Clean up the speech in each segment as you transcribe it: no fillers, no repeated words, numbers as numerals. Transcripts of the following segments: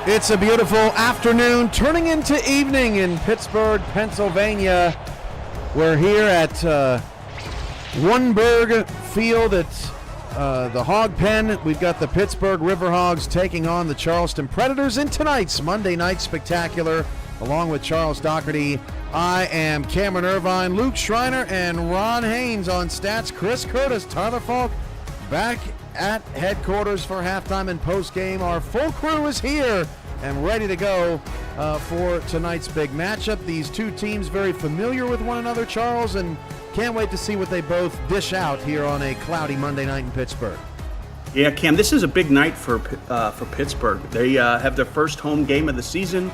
It's a beautiful afternoon turning into evening in Pittsburgh, Pennsylvania. We're here at Wunberg Field at the Hog Pen. We've got the Pittsburgh Riverhogs taking on the Charleston Predators in tonight's Monday Night Spectacular. Along with Charles Doherty, I am Cameron Irvine, Luke Schreiner, and Ron Haynes on stats. Chris Curtis, Tyler Falk back at headquarters for halftime and postgame. Our full crew is here and ready to go for tonight's big matchup. These two teams very familiar with one another, Charles, and can't wait to see what they both dish out here on a cloudy Monday night in Pittsburgh. Yeah, Cam, this is a big night for Pittsburgh. They have their first home game of the season,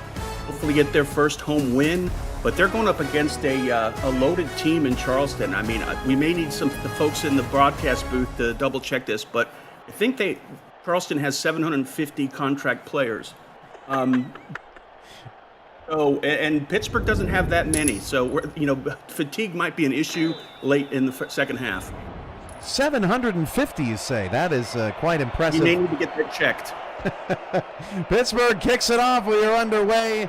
hopefully get their first home win, but they're going up against a loaded team in Charleston. I mean, we may need the folks in the broadcast booth to double check this, but I think Charleston has 750 contract players. And Pittsburgh doesn't have that many, so fatigue might be an issue late in the second half. 750, you say? That is quite impressive. You may need to get that checked. Pittsburgh kicks it off. We are underway.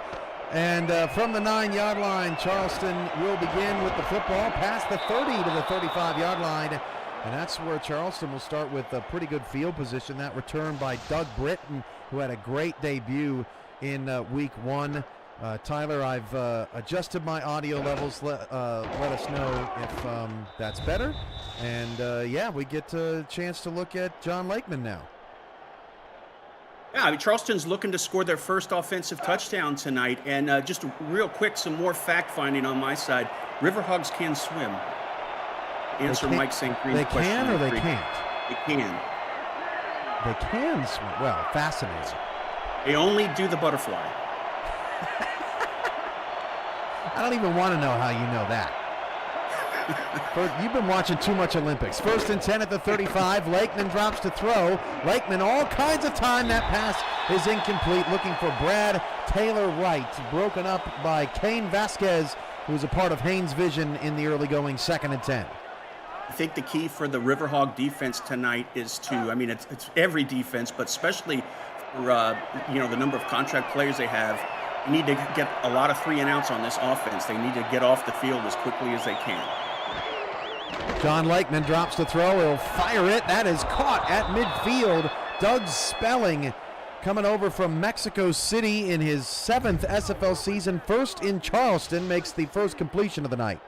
And from the 9-yard line, Charleston will begin with the football past the 30 to the 35-yard line. And that's where Charleston will start with a pretty good field position. That return by Doug Britton, who had a great debut in week one. Tyler, I've adjusted my audio levels. Let us know if that's better. And, we get a chance to look at John Lakeman now. Yeah, I mean, Charleston's looking to score their first offensive touchdown tonight. And just real quick, some more fact-finding on my side. Riverhogs can swim. Answer Mike St. Green's question. They can or they can't? They can. They can swim. Well, fascinating. They only do the butterfly. I don't even want to know how you know that. You've been watching too much Olympics. 1st and 10 at the 35. Lakeman drops to throw. Lakeman all kinds of time. That pass is incomplete. Looking for Brad Taylor Wright. Broken up by Cain Vasquez, who was a part of Haynes' vision in the early going 2nd and 10. I think the key for the Riverhog defense tonight is it's every defense, but especially for the number of contract players they have. They need to get a lot of 3 and outs on this offense. They need to get off the field as quickly as they can. John Lakeman drops to throw. He'll fire it. That is caught at midfield. Doug Spelling, coming over from Mexico City in his 7th SFL season, first in Charleston, makes the first completion of the night.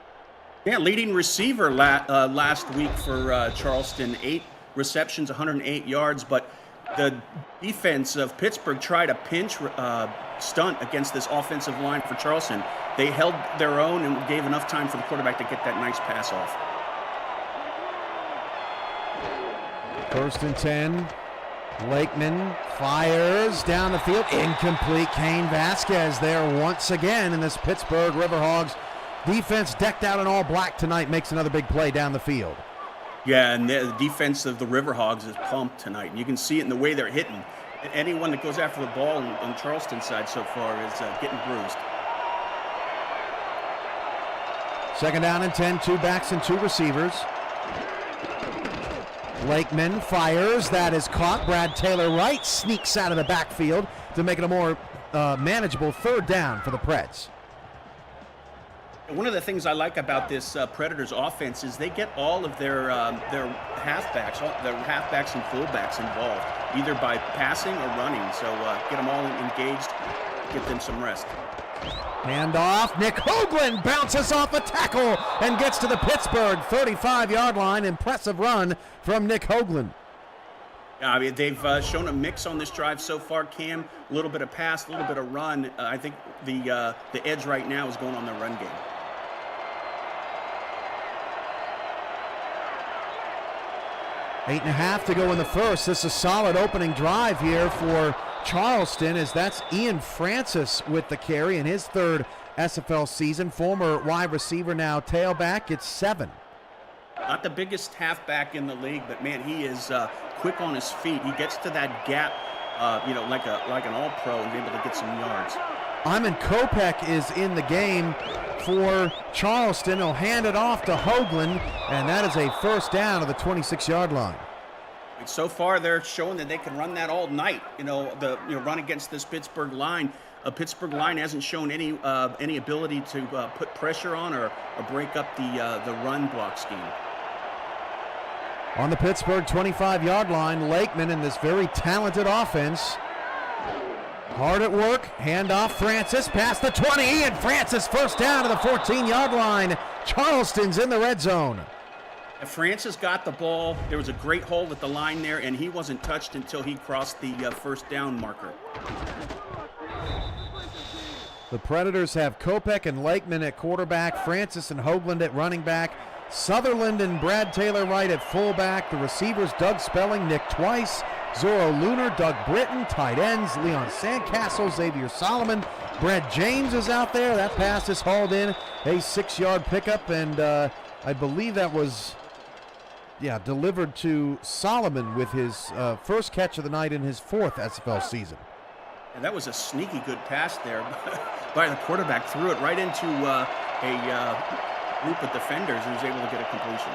Yeah, leading receiver last week for Charleston, 8 receptions, 108 yards, but the defense of Pittsburgh tried a pinch stunt against this offensive line for Charleston. They held their own and gave enough time for the quarterback to get that nice pass off. 1st and 10. Lakeman fires down the field. Incomplete. Cain Vasquez there once again, and this Pittsburgh Riverhogs defense decked out in all black tonight makes another big play down the field. Yeah, and the defense of the Riverhogs is pumped tonight. And you can see it in the way they're hitting. Anyone that goes after the ball on Charleston's side so far is getting bruised. 2nd down and 10, 2 backs and 2 receivers. Lakeman fires. That is caught. Brad Taylor Wright sneaks out of the backfield to make it a more manageable 3rd down for the Preds. One of the things I like about this Predators offense is they get all of their halfbacks and fullbacks involved, either by passing or running. So get them all engaged, get them some rest. Handoff. Nick Hoagland bounces off a tackle and gets to the Pittsburgh 35-yard line. Impressive run from Nick Hoagland. Yeah, I mean, they've shown a mix on this drive so far, Cam. A little bit of pass, a little bit of run. I think the edge right now is going on the run game. 8.5 to go in the first. This is a solid opening drive here for Charleston, as that's Ian Francis with the carry in his 3rd SFL season. Former wide receiver, now tailback. It's 7. Not the biggest halfback in the league, but man, he is quick on his feet. He gets to that gap, like an all-pro, and able to get some yards. Iman Kopech is in the game for Charleston. He'll hand it off to Hoagland, and that is a 1st down to the 26-yard line. So far, they're showing that they can run that all night. Run against this Pittsburgh line. A Pittsburgh line hasn't shown any ability to put pressure on or break up the run block scheme. On the Pittsburgh 25-yard line, Lakeman in this very talented offense. Hard at work, handoff, Francis, past the 20, and Francis first down to the 14-yard line. Charleston's in the red zone. Francis got the ball. There was a great hold at the line there, and he wasn't touched until he crossed the first down marker. The Predators have Kopech and Lakeman at quarterback, Francis and Hoagland at running back, Sutherland and Brad Taylor Wright at fullback. The receivers, Doug Spelling, Nick Twice, Zorro Lunar, Doug Britton. Tight ends, Leon Sandcastle, Xavier Solomon. Brett James is out there. That pass is hauled in. A 6-yard pickup, and I believe that was delivered to Solomon with his first catch of the night in his 4th SFL season. And that was a sneaky good pass there by the quarterback. Threw it right into a group of defenders and was able to get a completion.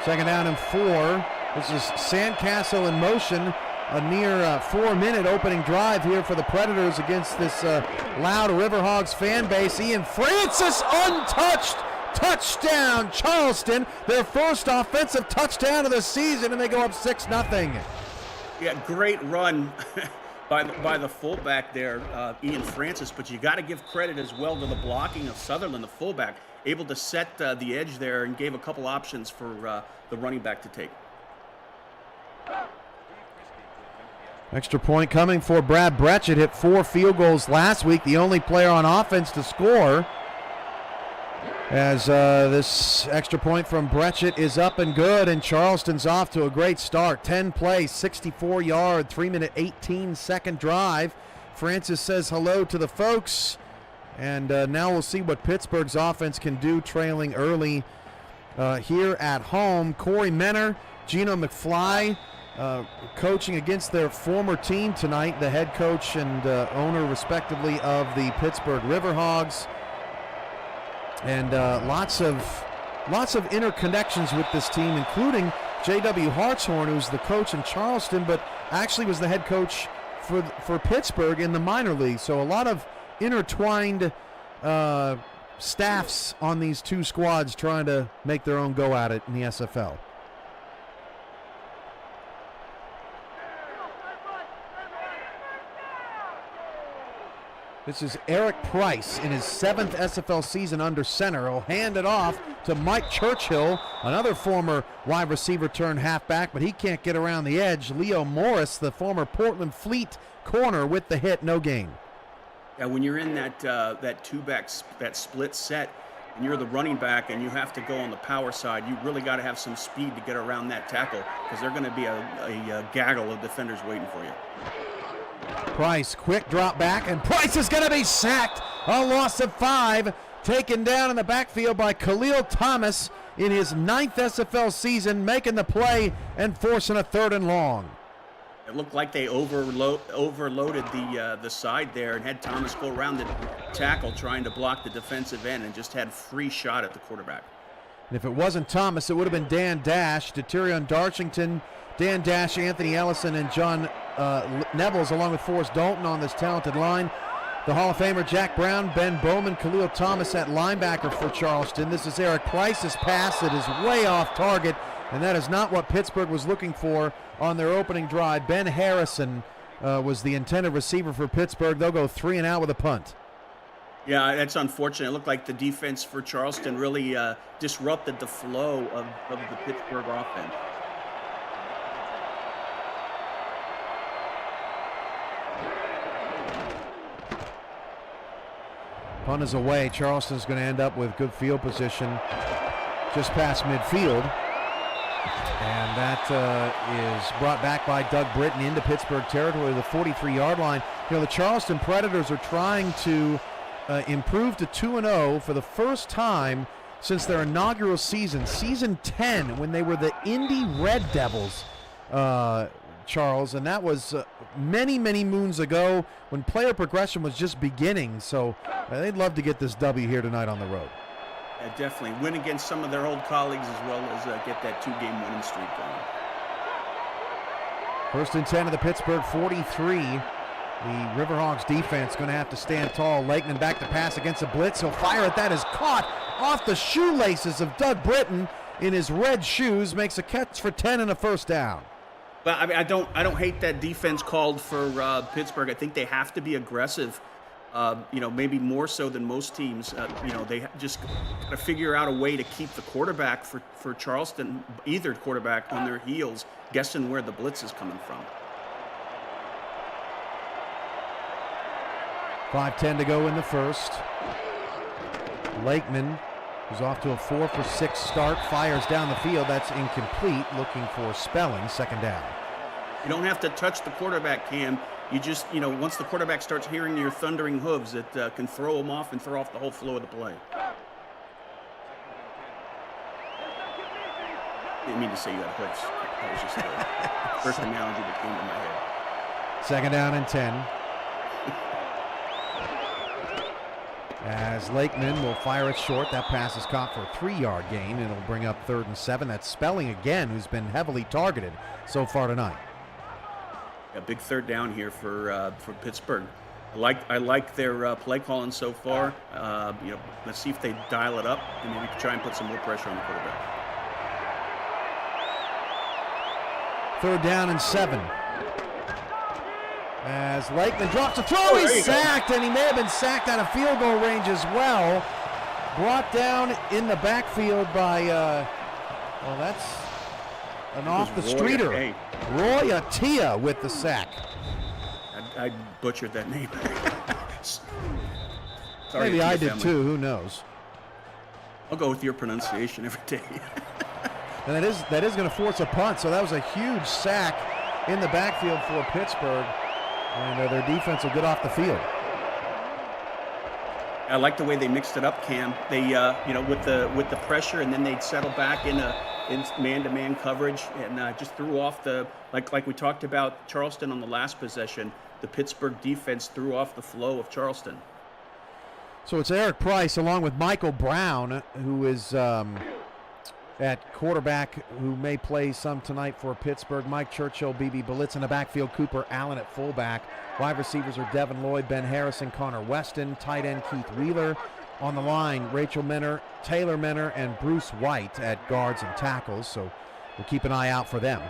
Second down and 4. This is Sandcastle in motion. A near 4-minute opening drive here for the Predators against this loud Riverhogs fan base. Ian Francis untouched. Touchdown, Charleston. Their first offensive touchdown of the season, and they go up 6-0. Yeah, great run by the fullback there, Ian Francis. But you got to give credit as well to the blocking of Sutherland, the fullback, able to set the edge there and gave a couple options for the running back to take. Extra point coming for Brad Bretchett. Hit 4 field goals last week, the only player on offense to score. As this extra point from Bretchett is up and good, and Charleston's off to a great start. 10 plays, 64-yard, 3-minute, 18-second drive. Francis says hello to the folks, and now we'll see what Pittsburgh's offense can do, trailing early here at home. Corey Menner, Gino McFly, coaching against their former team tonight, the head coach and owner, respectively, of the Pittsburgh Riverhogs. And lots of interconnections with this team, including J.W. Hartshorn, who's the coach in Charleston, but actually was the head coach for Pittsburgh in the minor league. So a lot of intertwined staffs on these two squads trying to make their own go at it in the SFL. This is Eric Price in his 7th SFL season under center. He'll hand it off to Mike Churchill, another former wide receiver turned halfback, but he can't get around the edge. Leo Morris, the former Portland Fleet corner, with the hit, no gain. Yeah, when you're in that two-back, that split set, and you're the running back and you have to go on the power side, you really got to have some speed to get around that tackle, because they're going to be a gaggle of defenders waiting for you. Price, quick drop back, and Price is going to be sacked. A loss of 5, taken down in the backfield by Khalil Thomas in his 9th SFL season, making the play and forcing a 3rd and long. It looked like they overloaded the side there and had Thomas go around the tackle trying to block the defensive end and just had free shot at the quarterback. And if it wasn't Thomas, it would have been Dan Dash, Deterion Darchington, Dan Dash, Anthony Ellison, and John Nevels, along with Forrest Dalton on this talented line. The Hall of Famer Jack Brown, Ben Bowman, Khalil Thomas at linebacker for Charleston. This is Eric Price's pass that is way off target, and that is not what Pittsburgh was looking for on their opening drive. Ben Harrison was the intended receiver for Pittsburgh. They'll go 3 and out with a punt. Yeah, that's unfortunate. It looked like the defense for Charleston really disrupted the flow of the Pittsburgh offense. Punt is away. Charleston's going to end up with good field position just past midfield. And that is brought back by Doug Britton into Pittsburgh territory, the 43-yard line. You know, the Charleston Predators are trying to improve to 2-0 for the first time since their inaugural season, season 10, when they were the Indy Red Devils, Charles, and that was many, many moons ago when player progression was just beginning. So they'd love to get this W here tonight on the road. Definitely win against some of their old colleagues as well as get that 2-game winning streak going. 1st and 10 of the Pittsburgh 43. The Riverhawks defense going to have to stand tall. Lakeman back to pass against a blitz. He'll fire at that. Is caught off the shoelaces of Doug Britton in his red shoes. Makes a catch for 10 and a first down. But I mean, I don't hate that defense called for Pittsburgh. I think they have to be aggressive. Maybe more so than most teams. They just got to figure out a way to keep the quarterback for Charleston, either quarterback, on their heels, guessing where the blitz is coming from. 5:10 to go in the first. Lakeman, who's off to a 4 for 6 start, fires down the field. That's incomplete. Looking for Spelling, 2nd down. You don't have to touch the quarterback, Cam. You just, once the quarterback starts hearing your thundering hooves, it can throw him off and throw off the whole flow of the play. Didn't mean to say you got hooves. That was just the first analogy that came to my head. 2nd down and 10. As Lakeman will fire it short. That pass is caught for a 3-yard gain, and it'll bring up 3rd and 7. That's Spelling again, who's been heavily targeted so far tonight. A big 3rd down here for Pittsburgh. I like their play calling so far. Let's see if they dial it up and maybe try and put some more pressure on the quarterback. 3rd down and 7. As Lakeman drops a throw, he's sacked, and he may have been sacked out of field goal range as well. Brought down in the backfield by, that's an off-the-streeter. Roy Atia with the sack. I butchered that name. Sorry, maybe I did family. too, who knows. I'll go with your pronunciation every day. And that is going to force a punt, so that was a huge sack in the backfield for Pittsburgh. And their defense will get off the field. I like the way they mixed it up, Cam. They, with the pressure, and then they'd settle back in man-to-man coverage, and just threw off the like we talked about Charleston on the last possession. The Pittsburgh defense threw off the flow of Charleston. So it's Eric Price along with Michael Brown, who is at quarterback, who may play some tonight for Pittsburgh. Mike Churchill, B.B. Belitz in the backfield. Cooper Allen at fullback. Wide receivers are Devin Lloyd, Ben Harrison, Connor Weston. Tight end Keith Wheeler. On the line, Rachel Minner, Taylor Minner, and Bruce White at guards and tackles. So we'll keep an eye out for them.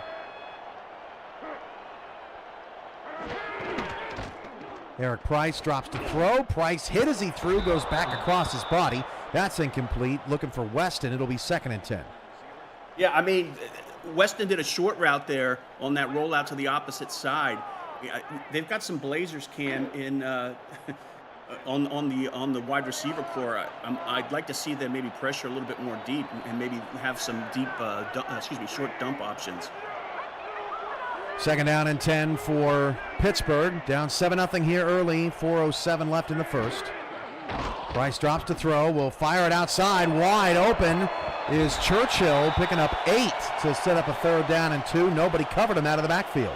Eric Price drops to throw. Price hit as he threw, goes back across his body. That's incomplete. Looking for Weston. It'll be 2nd and 10. Yeah, I mean, Weston did a short route there on that rollout to the opposite side. They've got some Blazers, Cam, in on the wide receiver core. I'd like to see them maybe pressure a little bit more deep and maybe have some deep, short dump options. 2nd down and 10 for Pittsburgh. Down 7-0 here early. 4:07 left in the first. Price drops to throw. Will fire it outside. Wide open is Churchill, picking up 8 to set up a 3rd down and 2. Nobody covered him out of the backfield.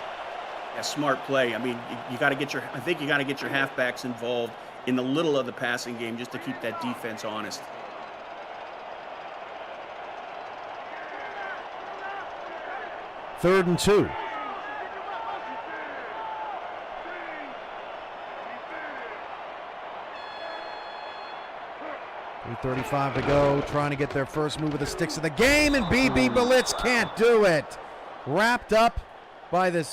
Yeah, smart play. I mean, you got to get your halfbacks involved in the little of the passing game just to keep that defense honest. Third and 2. .35 to go, trying to get their first move of the sticks of the game, and B.B. Belitz can't do it. Wrapped up by the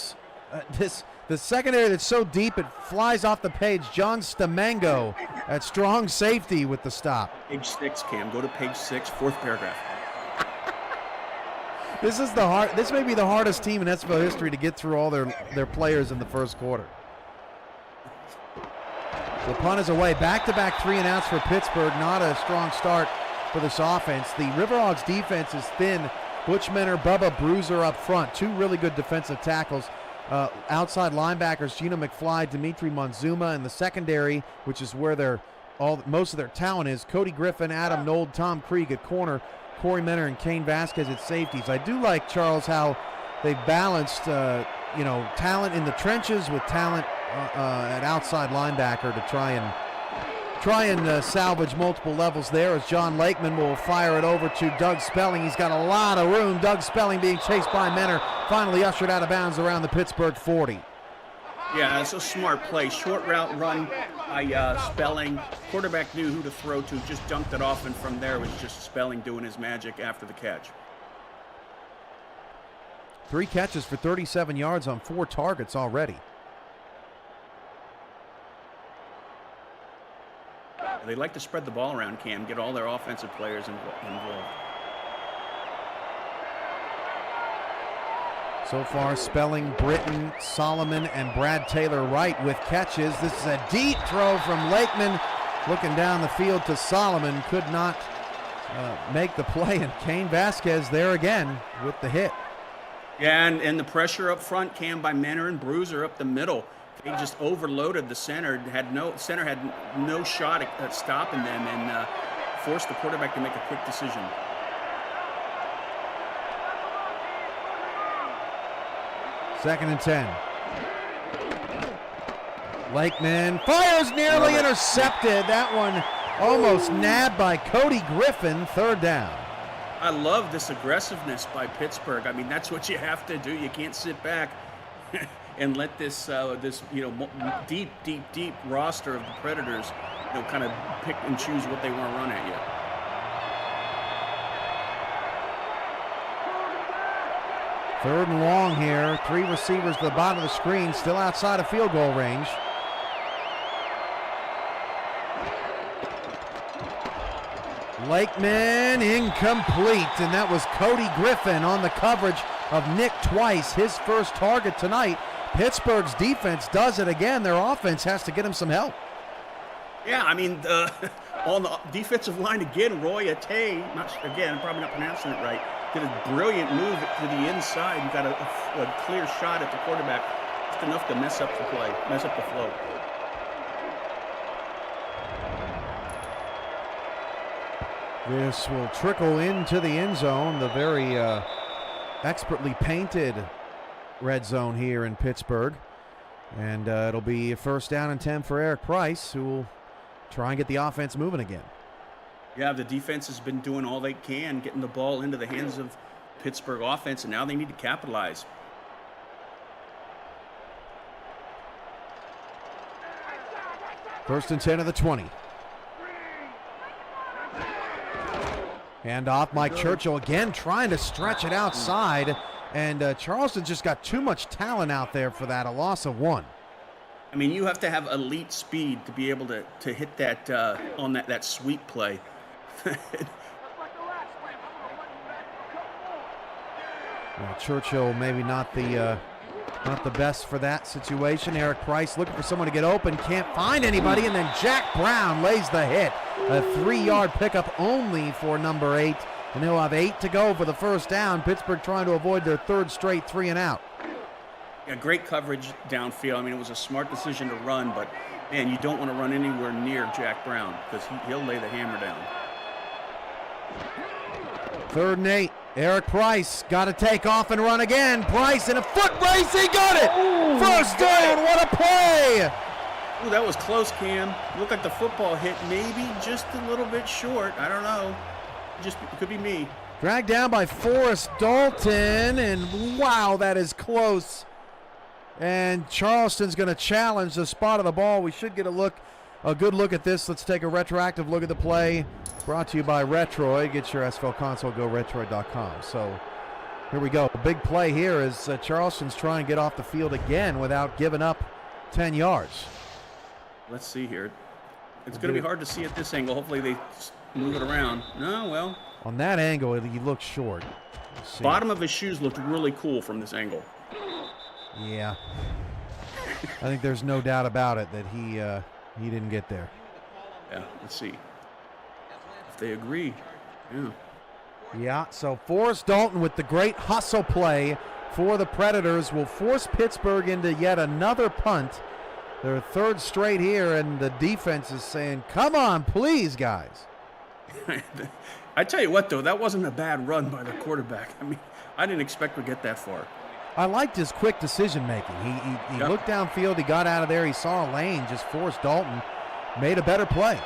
secondary that's so deep it flies off the page. John Stamengo at strong safety with the stop. Page 6, Cam. Go to page 6, 4th paragraph. This may be the hardest team in SFL history to get through all their players in the first quarter. The punt is away. Back-to-back 3-and-outs for Pittsburgh. Not a strong start for this offense. The Riverhawks defense is thin. Butch Minner, Bubba Bruiser up front. 2 really good defensive tackles. Outside linebackers, Gino McFly, Dimitri Monzuma. In the secondary, which is where most of their talent is, Cody Griffin, Adam Nold, Tom Krieg at corner, Corey Minner and Kane Vasquez at safeties. I do like, Charles, how they've balanced talent in the trenches with talent at outside linebacker to try try and salvage multiple levels there as John Lakeman will fire it over to Doug Spelling. He's got a lot of room. Doug Spelling being chased by Menor, finally ushered out of bounds around the Pittsburgh 40. Yeah, it's a smart play. Short route run by Spelling. Quarterback knew who to throw to, just dunked it off, and from there was just Spelling doing his magic after the catch. 3 catches for 37 yards on 4 targets already. They like to spread the ball around, Cam, get all their offensive players involved. So far, Spelling, Britton, Solomon, and Brad Taylor Wright with catches. This is a deep throw from Lakeman. Looking down the field to Solomon. Could not make the play. And Kane Vasquez there again with the hit. Yeah, and the pressure up front, Cam, by Menor and Bruiser up the middle. They just overloaded the center. Center had no shot at stopping them and forced the quarterback to make a quick decision. Second and 10. Lakeman fires, nearly intercepted. That one almost nabbed by Cody Griffin. Third down. I love this aggressiveness by Pittsburgh. I mean, that's what you have to do. You can't sit back and let this deep roster of the Predators, kind of pick and choose what they want to run at you. Third and long here. 3 receivers to the bottom of the screen, still outside of field goal range. Lakeman incomplete, and that was Cody Griffin on the coverage of Nick Twice, his first target tonight. Pittsburgh's defense does it again. Their offense has to get him some help. Yeah, I mean, on the defensive line again, Roy Atay, I'm probably not pronouncing it right, did a brilliant move to the inside and got a clear shot at the quarterback, just enough to mess up the play, mess up the flow. This will trickle into the end zone, the very expertly painted red zone here in Pittsburgh. And it'll be a first down and 10 for Eric Price, who will try and get the offense moving again. Yeah, the defense has been doing all they can, getting the ball into the hands of Pittsburgh offense, and now they need to capitalize. First and 10 of the 20. Hand off, Mike Churchill again trying to stretch it outside, and Charleston just got too much talent out there for that, a loss of 1. I mean, you have to have elite speed to be able to hit that on that sweep play. Well, Churchill maybe not the best for that situation. Eric Price looking for someone to get open, can't find anybody, and then Jack Brown lays the hit. A 3-yard pickup only for number 8, and he'll have 8 to go for the first down. Pittsburgh trying to avoid their third straight 3 and out. Yeah, great coverage downfield. I mean, it was a smart decision to run, but man, you don't want to run anywhere near Jack Brown because he'll lay the hammer down. Third and 8. Eric Price got to take off and run again. Price in a foot race. He got it. Ooh, first down. What a play. Ooh, that was close, Cam. Looked like the football hit maybe just a little bit short. I don't know. It could be me. Dragged down by Forrest Dalton, and wow, that is close. And Charleston's going to challenge the spot of the ball. We should get a good look at this. Let's take a retroactive look at the play. Brought to you by Retroid. Get your SFL console, go retroid.com. So here we go. A big play here as Charleston's trying to get off the field again without giving up 10 yards. Let's see here. It's going to be hard to see at this angle. Hopefully they move it around. No, well. On that angle, he looks short. Bottom of his shoes looked really cool from this angle. Yeah. I think there's no doubt about it that he didn't get there. Yeah, let's see. If they agree. Yeah. Yeah, so Forrest Dalton with the great hustle play for the Predators will force Pittsburgh into yet another punt. Their third straight here, and the defense is saying, come on, please, guys. I tell you what, though, that wasn't a bad run by the quarterback. I mean, I didn't expect to get that far. I liked his quick decision-making. He looked downfield, he got out of there, he saw a lane, just forced Dalton made a better play.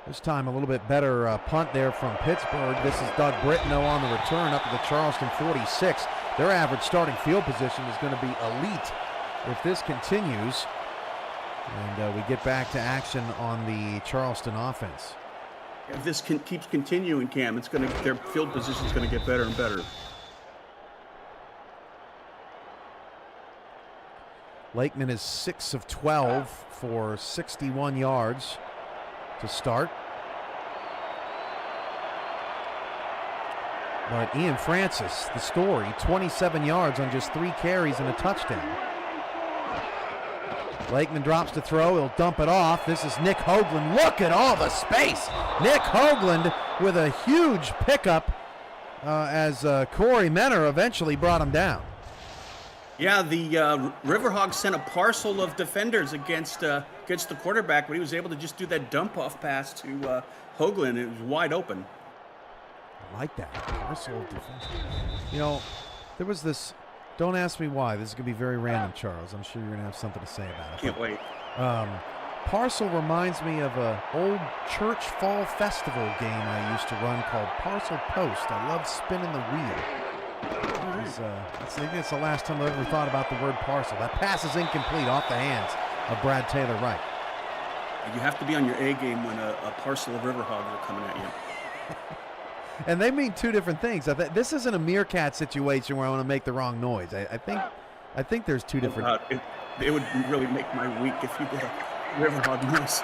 This time a little bit better punt there from Pittsburgh. This is Doug Brittano on the return up to the Charleston 46. Their average starting field position is going to be elite if this continues. And we get back to action on the Charleston offense. If this keeps continuing, Cam, their field position is going to get better and better. Lakeman is 6 of 12 for 61 yards to start. But Ian Francis, the story, 27 yards on just 3 carries and a touchdown. Lakeman drops to throw. He'll dump it off. This is Nick Hoagland. Look at all the space. Nick Hoagland with a huge pickup as Corey Menner eventually brought him down. Yeah, the Riverhawks sent a parcel of defenders against the quarterback, but he was able to just do that dump-off pass to Hoagland. It was wide open. I like that. Parcel of defense. You know, there was this... Don't ask me why. This is going to be very random, Charles. I'm sure you're going to have something to say about it. Can't wait. Parcel reminds me of an old church fall festival game I used to run called Parcel Post. I love spinning the wheel. I think it's the last time I ever thought about the word parcel. That pass is incomplete off the hands of Brad Taylor Wright. You have to be on your A game when a parcel of Riverhogs are coming at you. And they mean two different things. This isn't a meerkat situation where I want to make the wrong noise. I think there's two different. It would really make my week if you did a Riverhog noise.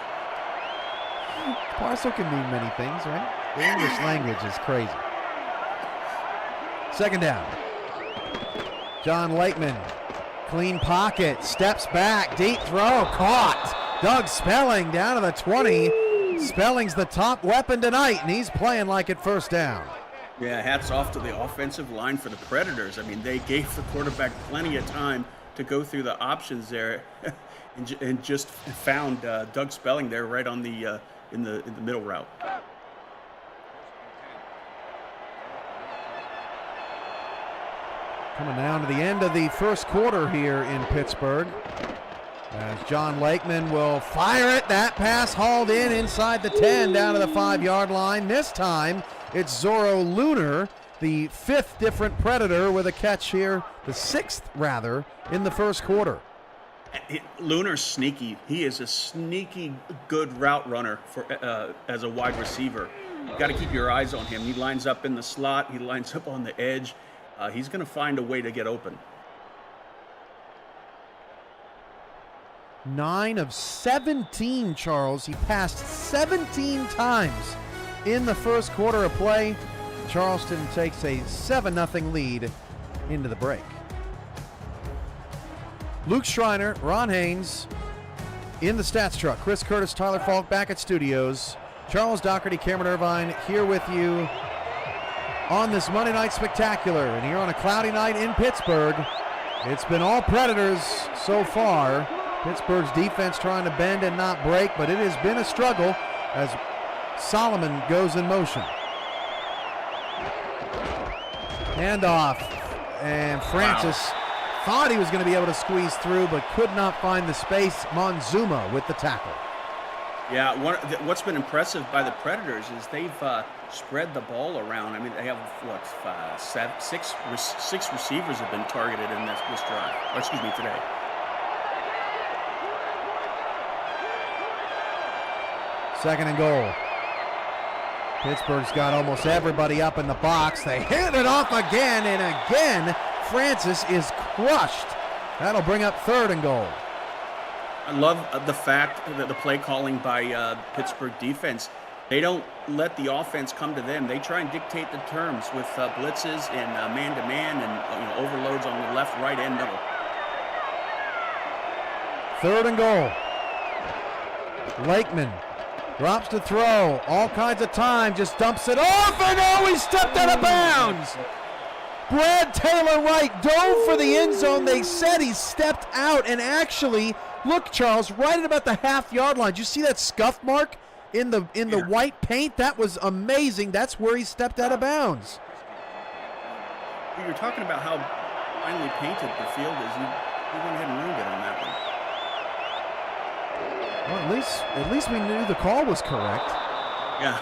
Parcel can mean many things, right? The English language is crazy. Second down. John Lakeman, clean pocket, steps back, deep throw, caught. Doug Spelling down to the 20. Spelling's the top weapon tonight, and he's playing like it first down. Yeah, hats off to the offensive line for the Predators. I mean, they gave the quarterback plenty of time to go through the options there, and just found Doug Spelling there right on the in the middle route. Coming down to the end of the first quarter here in Pittsburgh. As John Lakeman will fire it. That pass hauled in inside the 10 down to the 5-yard line. This time it's Zorro Lunar, the 5th different Predator with a catch here, the 6th rather, in the first quarter. Lunar's sneaky. He is a sneaky good route runner for as a wide receiver. You got to keep your eyes on him. He lines up in the slot. He lines up on the edge. He's going to find a way to get open. 9 of 17, Charles. He passed 17 times in the first quarter of play. Charleston takes a 7-0 lead into the break. Luke Schreiner, Ron Haynes in the stats truck. Chris Curtis, Tyler Falk back at studios. Charles Doherty, Cameron Irvine here with you on this Monday Night Spectacular. And here on a cloudy night in Pittsburgh, it's been all Predators so far. Pittsburgh's defense trying to bend and not break, but it has been a struggle as Solomon goes in motion. Handoff, and Francis thought he was going to be able to squeeze through, but could not find the space. Monzuma with the tackle. Yeah, what's been impressive by the Predators is they've spread the ball around. I mean, they have, six receivers have been targeted in this drive, today. Second and goal. Pittsburgh's got almost everybody up in the box. They hand it off again, and again, Francis is crushed. That'll bring up third and goal. I love the fact that the play calling by Pittsburgh defense, they don't let the offense come to them. They try and dictate the terms with blitzes and man-to-man and overloads on the left, right, and middle. Third and goal. Lakeman drops to throw, all kinds of time, just dumps it off, and he stepped out of bounds. Brad Taylor Wright dove for the end zone. They said he stepped out, and actually, look, Charles, right at about the half-yard line. Did you see that scuff mark in the white paint? That was amazing. That's where he stepped out of bounds. You're talking about how finally painted the field is, he went ahead and ruined it on that one. Well, at least we knew the call was correct. Yeah.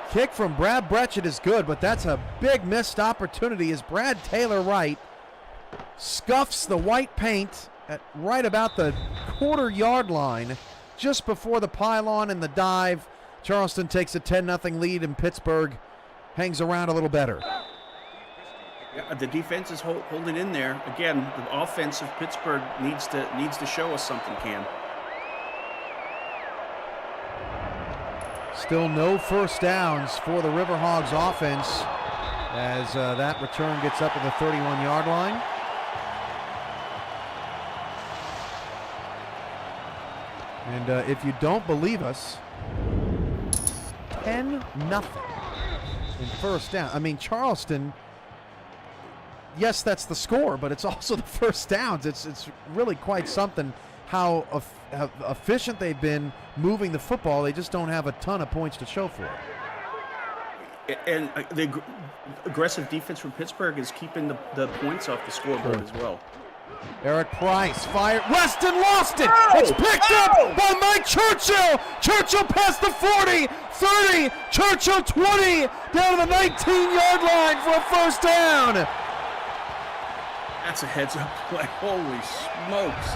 Kick from Brad Bretchett is good, but that's a big missed opportunity as Brad Taylor Wright scuffs the white paint at right about the quarter-yard line just before the pylon and the dive. Charleston takes a 10-0 lead, and Pittsburgh hangs around a little better. Yeah, the defense is holding in there. Again, the offense of Pittsburgh needs to show us something, Cam. Still no first downs for the Riverhogs offense as that return gets up to the 31-yard line. And if you don't believe us, 10-0 in first down. I mean, Charleston, yes, that's the score, but it's also the first downs. It's really quite something how efficient they've been moving the football. They just don't have a ton of points to show for it. And the aggressive defense from Pittsburgh is keeping the points off the scoreboard as well. Eric Price fired. Weston lost it. It's picked up by Mike Churchill. Churchill past the 40, 30, Churchill 20, down to the 19-yard line for a first down. That's a heads-up play. Holy smokes.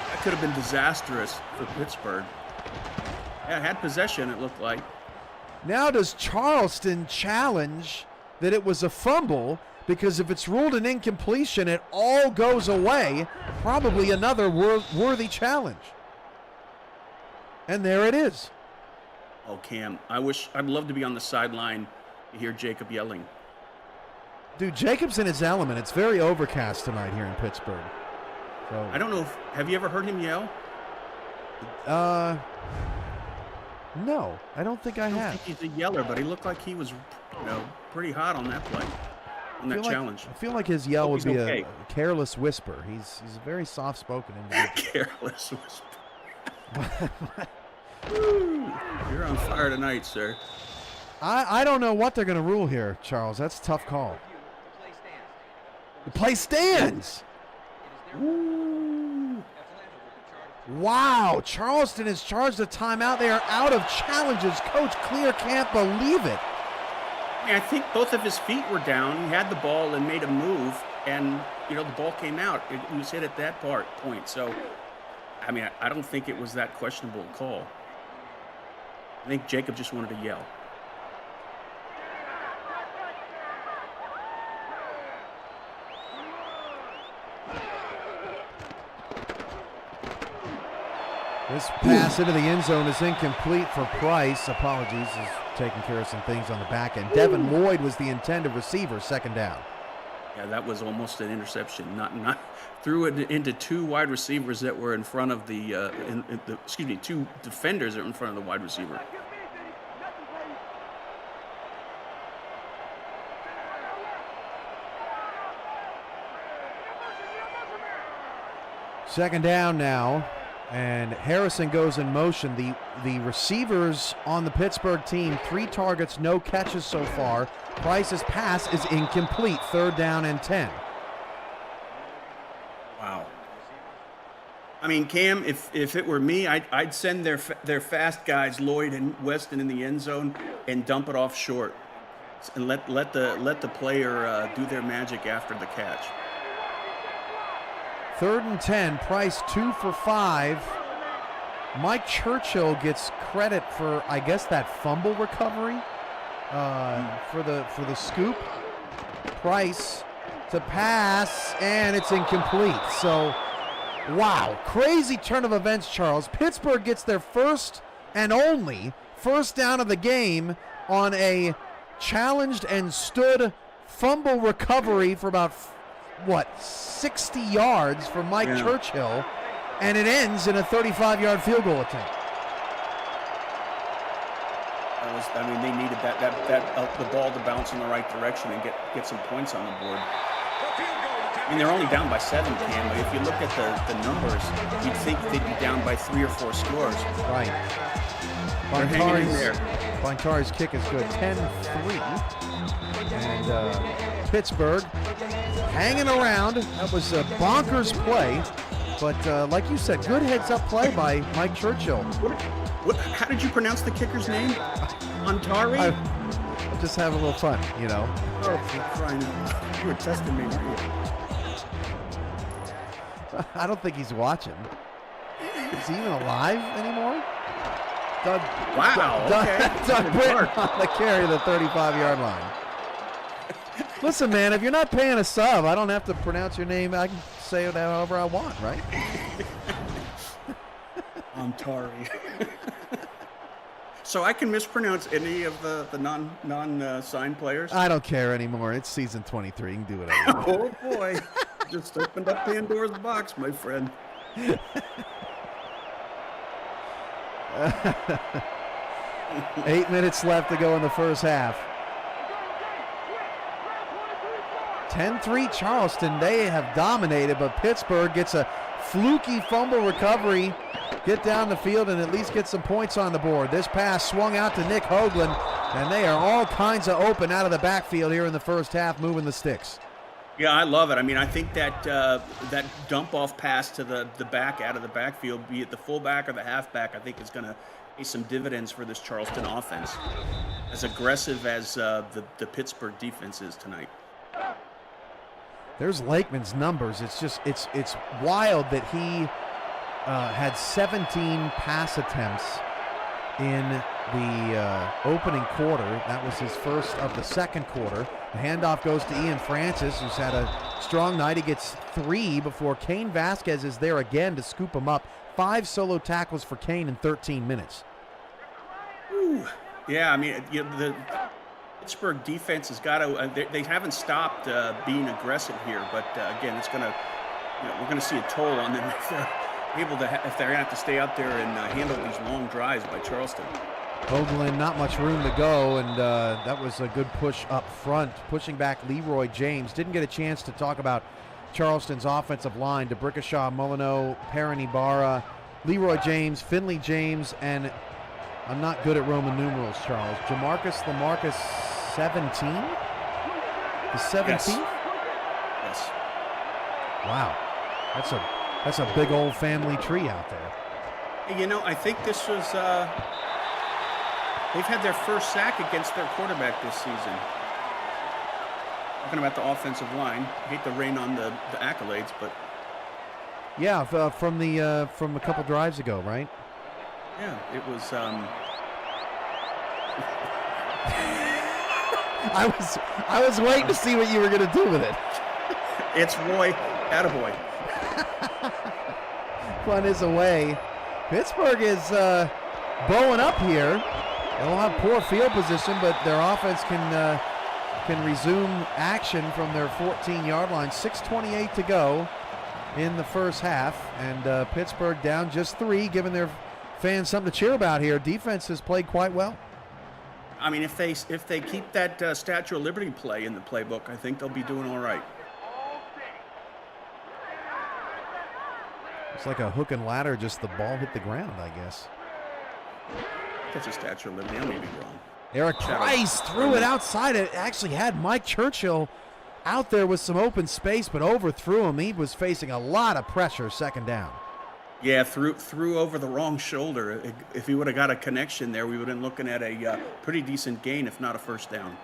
That could have been disastrous for Pittsburgh. Yeah, it had possession, it looked like. Now does Charleston challenge that it was a fumble? Because if it's ruled an incompletion, it all goes away. Probably another worthy challenge. And there it is. Oh, Cam, I'd love to be on the sideline to hear Jacob yelling. Dude, Jacob's in his element. It's very overcast tonight here in Pittsburgh. So, I don't know, have you ever heard him yell? No, I don't think I have. I don't think he's a yeller, but he looked like he was, pretty hot on that play. On that challenge. I feel like his yell would be a careless whisper. He's a very soft-spoken individual. Careless whisper. You're on fire tonight, sir. I don't know what they're going to rule here, Charles. That's a tough call. The play stands. Ooh. Wow, Charleston has charged a timeout. They are out of challenges. Coach Clear can't believe it. I think both of his feet were down. He had the ball and made a move, and the ball came out. It was hit at that point. So, I mean, I don't think it was that questionable call. I think Jacob just wanted to yell. This pass into the end zone is incomplete for Price. Apologies, he's taking care of some things on the back end. Devin Lloyd was the intended receiver, second down. Yeah, that was almost an interception. Not threw it into two wide receivers that were in front of two defenders that were in front of the wide receiver. Second down now. And Harrison goes in motion. The receivers on the Pittsburgh team, 3 targets, no catches so far. Price's pass is incomplete. Third down and 10. Wow. I mean, Cam, if it were me, I'd send their fast guys, Lloyd and Weston, in the end zone and dump it off short, and let the player do their magic after the catch. Third and 10, Price 2 for 5. Mike Churchill gets credit for, I guess, that fumble recovery for the scoop. Price to pass, and it's incomplete. So, wow, crazy turn of events, Charles. Pittsburgh gets their first and only first down of the game on a challenged and stood fumble recovery for about 60 yards for Mike Churchill, and it ends in a 35-yard field goal attempt. They needed that the ball to bounce in the right direction and get some points on the board. I mean, they're only down by 7, Cam, but if you look at the numbers, you'd think they'd be down by 3 or 4 scores. Right. They're hanging in there. Bintari's kick is good, 10-3. And Pittsburgh hanging around. That was a bonkers play. But like you said, good heads-up play by Mike Churchill. How did you pronounce the kicker's name? Antari? I just have a little fun, you know. Oh, you were testing me, weren't you? I don't think he's watching. Is he even alive anymore? Doug Britton on the carry of the 35-yard line. Listen, man, if you're not paying a sub, I don't have to pronounce your name. I can say it however I want, right? Antari. So I can mispronounce any of the non-signed players? I don't care anymore. It's season 23. You can do whatever you want. Oh, boy. Just opened up Pandora's box, my friend. 8 minutes left to go in the first half. 10-3 Charleston. They have dominated, but Pittsburgh gets a fluky fumble recovery, get down the field, and at least get some points on the board. This pass swung out to Nick Hoagland, and they are all kinds of open out of the backfield here in the first half, moving the sticks. Yeah, I love it. I mean, I think that that dump-off pass to the back out of the backfield, be it the fullback or the halfback, I think is going to pay some dividends for this Charleston offense. As aggressive as the Pittsburgh defense is tonight. There's Lakeman's numbers. It's just it's wild that he had 17 pass attempts in the opening quarter. That was his first of the second quarter. The handoff goes to Ian Francis, who's had a strong night. He gets 3 before Kane Vasquez is there again to scoop him up. 5 solo tackles for Kane in 13 minutes. Ooh. Yeah, I mean, the Pittsburgh defense has got to. They haven't stopped being aggressive here, but again, it's going to. We're going to see a toll on them if they're able to. If they're going to have to stay out there and handle these long drives by Charleston. Hoagland, not much room to go, and that was a good push up front, pushing back Leroy James. Didn't get a chance to talk about Charleston's offensive line. DeBrickashaw, Molyneux, Perrin Ibarra, Leroy James, Finley James, and I'm not good at Roman numerals, Charles. Jamarcus Lamarcus 17? The 17th? Yes. Wow. That's a big old family tree out there. You know, I think this was they've had their first sack against their quarterback this season. Talking about the offensive line. I hate to rain on the accolades, but yeah, from a couple drives ago, right? Yeah, it was. I was waiting to see what you were going to do with it. It's Roy, attaboy. Fun is away. Pittsburgh is bowing up here. They'll have poor field position, but their offense can resume action from their 14-yard line. 6:28 to go in the first half, and Pittsburgh down just 3, giving their fans something to cheer about here. Defense has played quite well. I mean, if they keep that Statue of Liberty play in the playbook, I think they'll be doing all right. It's like a hook and ladder, just the ball hit the ground, I guess. That's a Statue of Liberty. I may be wrong. Eric Price threw it outside. It actually had Mike Churchill out there with some open space, but overthrew him. He was facing a lot of pressure second down. Yeah, threw over the wrong shoulder. If he would have got a connection there, we would have been looking at a pretty decent gain, if not a first down.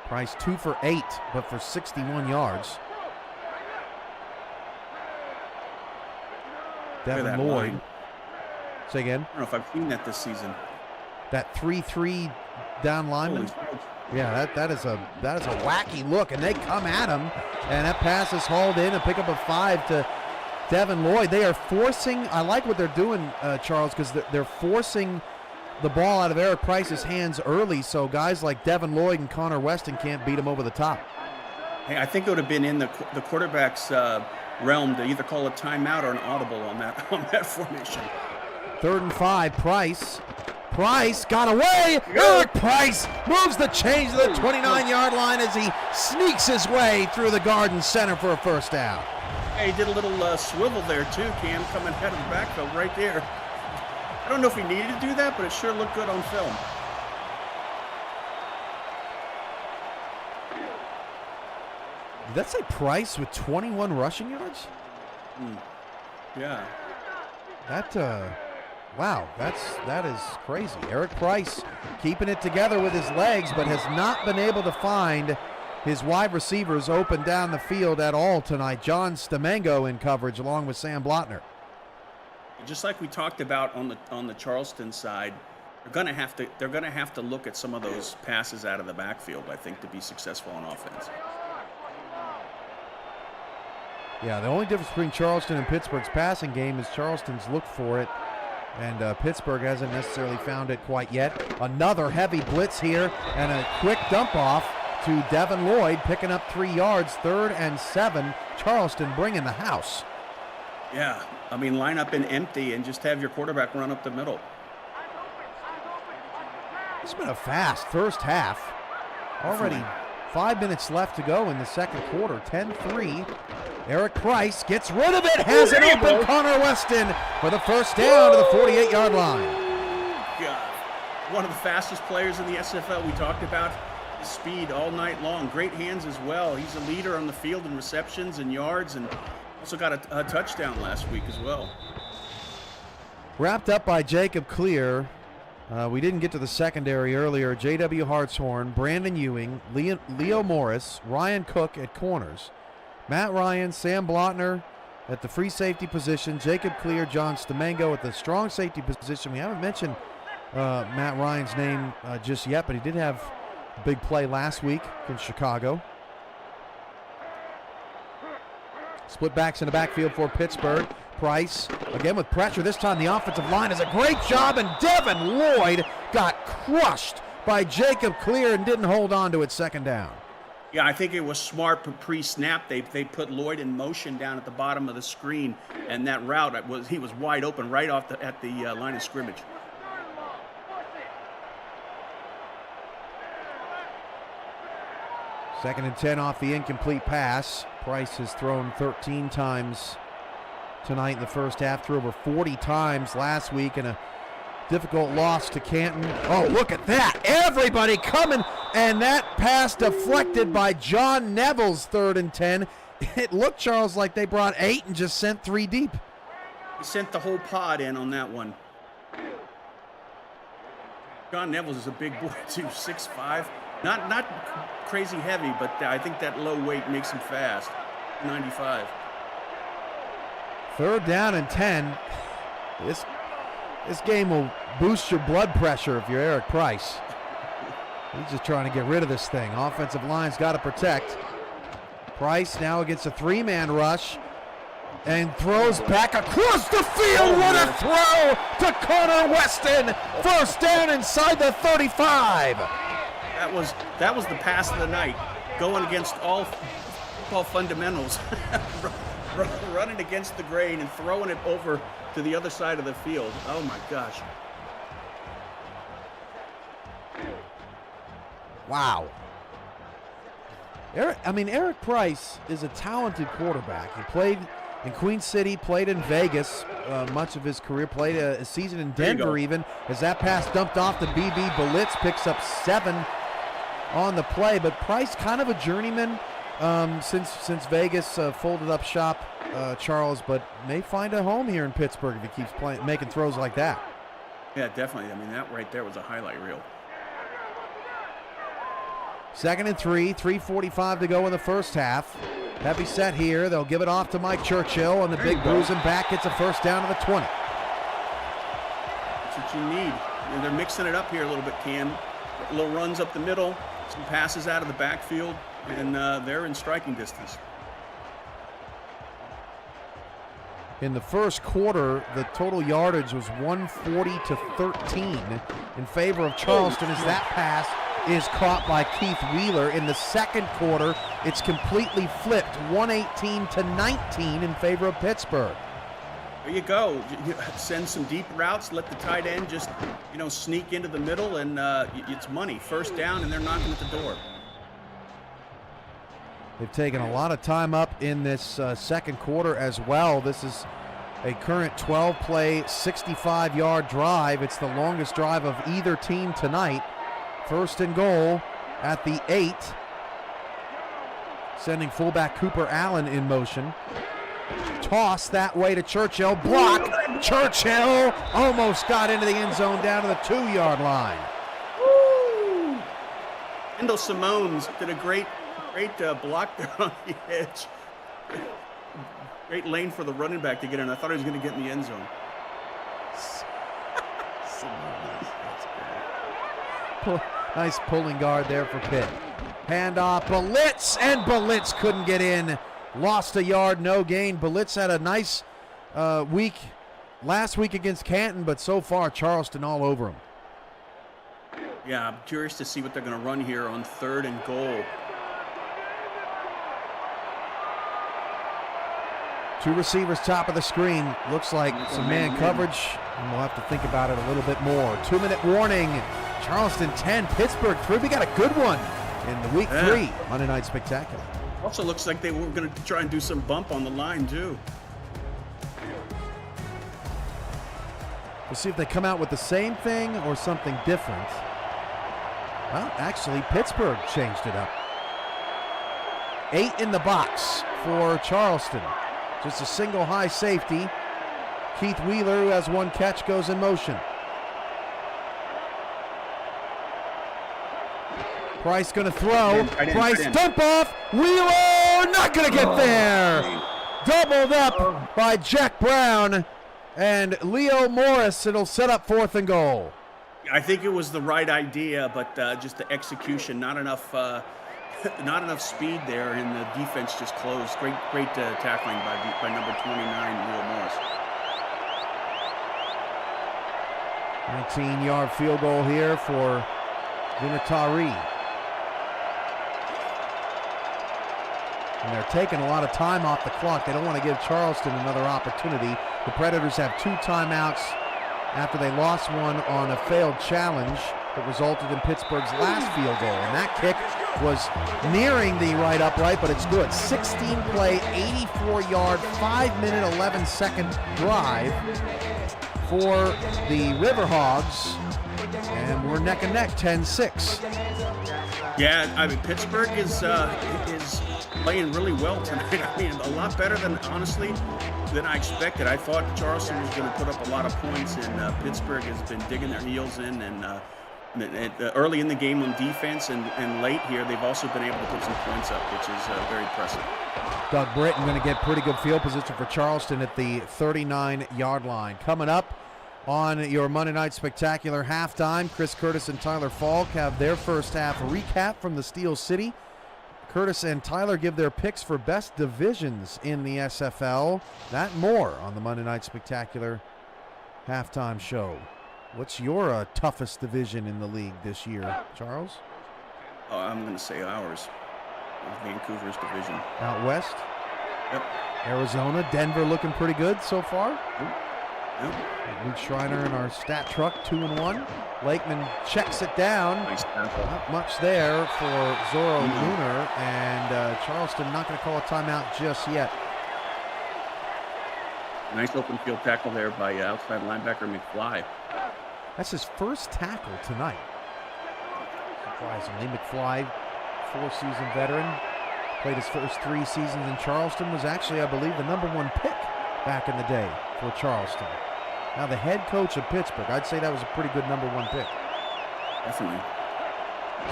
Price 2 for 8, but for 61 yards. Devin Lloyd. Line. Say again? I don't know if I've seen that this season. That 3-3 down lineman. Yeah, that is a wacky look, and they come at him, and that pass is hauled in and pick up a 5 to Devin Lloyd. They are forcing. I like what they're doing, Charles, because they're forcing the ball out of Eric Price's hands early, so guys like Devin Lloyd and Connor Weston can't beat him over the top. Hey, I think it would have been in the quarterback's realm to either call a timeout or an audible on that formation. 3rd and 5, Price got away. Eric Price moves the change to the 29-yard line as he sneaks his way through the Garden Center for a first down. Hey, he did a little swivel there too, Cam, coming out of the backfield right there. I don't know if he needed to do that, but it sure looked good on film. Did that say Price with 21 rushing yards? Yeah. That, wow, that is crazy. Eric Price keeping it together with his legs, but has not been able to find his wide receivers open down the field at all tonight. John Stamengo in coverage along with Sam Blotner. Just like we talked about on the Charleston side, they're gonna have to look at some of those passes out of the backfield, I think, to be successful on offense. Yeah, the only difference between Charleston and Pittsburgh's passing game is Charleston's looked for it, and Pittsburgh hasn't necessarily found it quite yet. Another heavy blitz here, and a quick dump off to Devin Lloyd, picking up 3 yards, 3rd and 7. Charleston bringing the house. Yeah, I mean, line up in empty and just have your quarterback run up the middle. It's been a fast first half. Already 5 minutes left to go in the second quarter, 10-3. Eric Price gets rid of it, has an open Connor Weston for the first down to the 48-yard line. God, one of the fastest players in the SFL. We talked about his speed all night long. Great hands as well. He's a leader on the field in receptions and yards, and also got a touchdown last week as well. Wrapped up by Jacob Clear. We didn't get to the secondary earlier. J.W. Hartshorn, Brandon Ewing, Leo Morris, Ryan Cook at corners. Matt Ryan, Sam Blotner at the free safety position, Jacob Clear, John Stamengo at the strong safety position. We haven't mentioned Matt Ryan's name just yet, but he did have a big play last week in Chicago. Split backs in the backfield for Pittsburgh. Price, again with pressure. This time the offensive line does a great job, and Devin Lloyd got crushed by Jacob Clear and didn't hold on to it second down. Yeah, I think it was smart pre-snap. They put Lloyd in motion down at the bottom of the screen, and that route he was wide open right off at the line of scrimmage. Second and 10 off the incomplete pass. Price has thrown 13 times tonight in the first half, threw over 40 times last week in a difficult loss to Canton. Oh, look at that. Everybody coming, and that pass deflected by John Neville's 3rd and 10. It looked, Charles, like they brought 8 and just sent 3 deep. He sent the whole pod in on that one. John Neville's is a big boy too, 6'5". Not crazy heavy, but I think that low weight makes him fast. 95. 3rd down and 10. This game will boost your blood pressure if you're Eric Price. He's just trying to get rid of this thing. Offensive line's got to protect. Price now against a 3-man rush and throws back across the field. What a throw to Connor Weston. First down inside the 35. That was the pass of the night, going against all fundamentals, running against the grain and throwing it over to the other side of the field. Oh my gosh! Wow. Eric Price is a talented quarterback. He played in Queen City, played in Vegas much of his career, played a season in Denver even. As that pass dumped off to BB, Belitz picks up 7 on the play. But Price kind of a journeyman since Vegas folded up shop, Charles, but may find a home here in Pittsburgh if he keeps making throws like that. Yeah, definitely. I mean, that right there was a highlight reel. 2nd and 3, 3:45 to go in the first half. Heavy set here. They'll give it off to Mike Churchill, and the big bruising back gets a first down to the 20. That's what you need. And they're mixing it up here a little bit, Cam. Little runs up the middle, some passes out of the backfield, and they're in striking distance. In the first quarter, the total yardage was 140 to 13 in favor of Charleston as that pass is caught by Keith Wheeler. In the second quarter, it's completely flipped, 118 to 19 in favor of Pittsburgh. There you go. Send some deep routes, let the tight end just, sneak into the middle, and it's money. First down, and they're knocking at the door. They've taken a lot of time up in this second quarter as well. This is a current 12-play, 65-yard drive. It's the longest drive of either team tonight. First and goal at the 8. Sending fullback Cooper Allen in motion. Toss that way to Churchill. Block. Churchill almost got into the end zone down to the 2-yard line. Woo! Kendall Simones did a great block there on the edge. Great lane for the running back to get in. I thought he was going to get in the end zone. Nice pulling guard there for Pitt. Handoff, Belitz, and Belitz couldn't get in. Lost a yard, no gain. Belitz had a nice week last week against Canton, but so far Charleston all over him. Yeah, I'm curious to see what they're going to run here on 3rd and goal. 2 receivers top of the screen. Looks like some man coverage, and we'll have to think about it a little bit more. 2-minute warning. Charleston 10, Pittsburgh 3. We got a good one in the week 3 Monday Night Spectacular. Also looks like they were going to try and do some bump on the line, too. We'll see if they come out with the same thing or something different. Well, actually, Pittsburgh changed it up. 8 in the box for Charleston. Just a single high safety. Keith Wheeler, who has 1 catch, goes in motion. Price going to throw. Price dump off. Wheeler not going to get there. Doubled up by Jack Brown and Leo Morris. It'll set up 4th and goal. I think it was the right idea, but just the execution, not enough speed there, and the defense just closed. Great tackling by number 29, Leo Morris. 19-yard field goal here for Vinatari. And they're taking a lot of time off the clock. They don't want to give Charleston another opportunity. The Predators have 2 timeouts after they lost one on a failed challenge that resulted in Pittsburgh's last field goal. And that kick was nearing the right upright, but it's good. 16-play, 84-yard, 5-minute, 11-second drive for the Riverhogs. And we're neck and neck, 10-6. Yeah, I mean, Pittsburgh is playing really well tonight. I mean, a lot better than I expected. I thought Charleston was going to put up a lot of points, and Pittsburgh has been digging their heels in. And early in the game on defense and late here, they've also been able to put some points up, which is very impressive. Doug Britton going to get pretty good field position for Charleston at the 39-yard line. Coming up on your Monday Night Spectacular halftime, Chris Curtis and Tyler Falk have their first half recap from the Steel City. Curtis and Tyler give their picks for best divisions in the SFL. That and more on the Monday Night Spectacular halftime show. What's your toughest division in the league this year, Charles? Oh, I'm going to say ours. Vancouver's division. Out west? Yep. Arizona, Denver looking pretty good so far. Yep. Luke Schreiner in our stat truck, 2-1. Lakeman checks it down. Nice tackle. Not much there for Zorro Lunar, and Charleston not going to call a timeout just yet. Nice open field tackle there by outside linebacker McFly. That's his first tackle tonight. Surprisingly, McFly, 4-season veteran, played his first 3 seasons in Charleston, was actually, I believe, the #1 pick back in the day for Charleston. Now the head coach of Pittsburgh, I'd say that was a pretty good #1 pick. Definitely.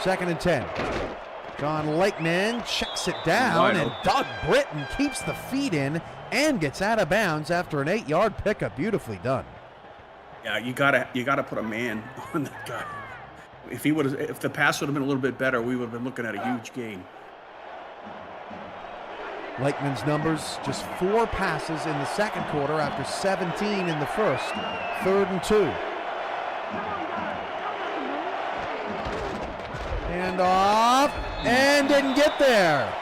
2nd and 10. John Lakeman checks it down, and Doug Britton keeps the feet in and gets out of bounds after an 8-yard pickup. Beautifully done. Yeah, you gotta put a man on that guy. If the pass would have been a little bit better, we would have been looking at a huge gain. Lakeman's numbers, just 4 passes in the second quarter after 17 in the first. 3rd and 2. And off, and didn't get there.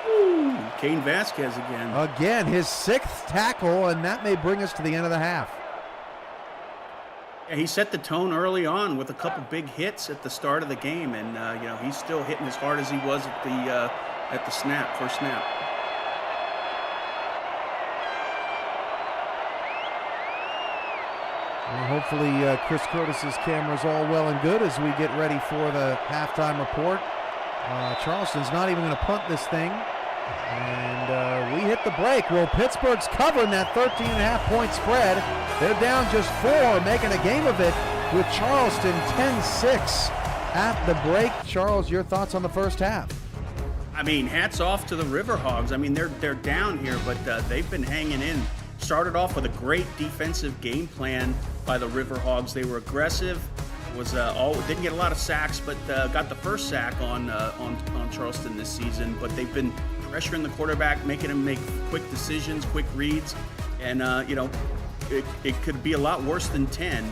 Ooh, Kane Vasquez again. Again, his 6th tackle, and that may bring us to the end of the half. Yeah, he set the tone early on with a couple big hits at the start of the game, and he's still hitting as hard as he was at the first snap. Well, hopefully Chris Curtis's camera's all well and good as we get ready for the halftime report. Charleston's not even going to punt this thing. And we hit the break. Well, Pittsburgh's covering that 13.5-point spread. They're down just 4, making a game of it with Charleston 10-6 at the break. Charles, your thoughts on the first half? I mean, hats off to the Riverhogs. I mean, they're down here, but they've been hanging in. Started off with a great defensive game plan by the Riverhogs. They were aggressive. Didn't get a lot of sacks, but got the first sack on Charleston this season. But they've been pressuring the quarterback, making him make quick decisions, quick reads, and it could be a lot worse than 10.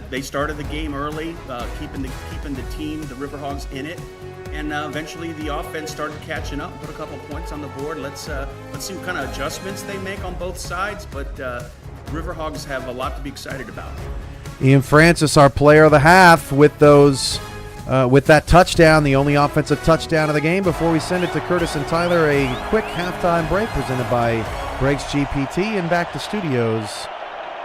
They started the game early, keeping the team, the Riverhogs, in it, and eventually the offense started catching up, put a couple points on the board. Let's see what kind of adjustments they make on both sides, but Riverhogs have a lot to be excited about. Ian Francis, our player of the half, with that touchdown, the only offensive touchdown of the game. Before we send it to Curtis and Tyler, a quick halftime break presented by Greg's GPT, and back to studios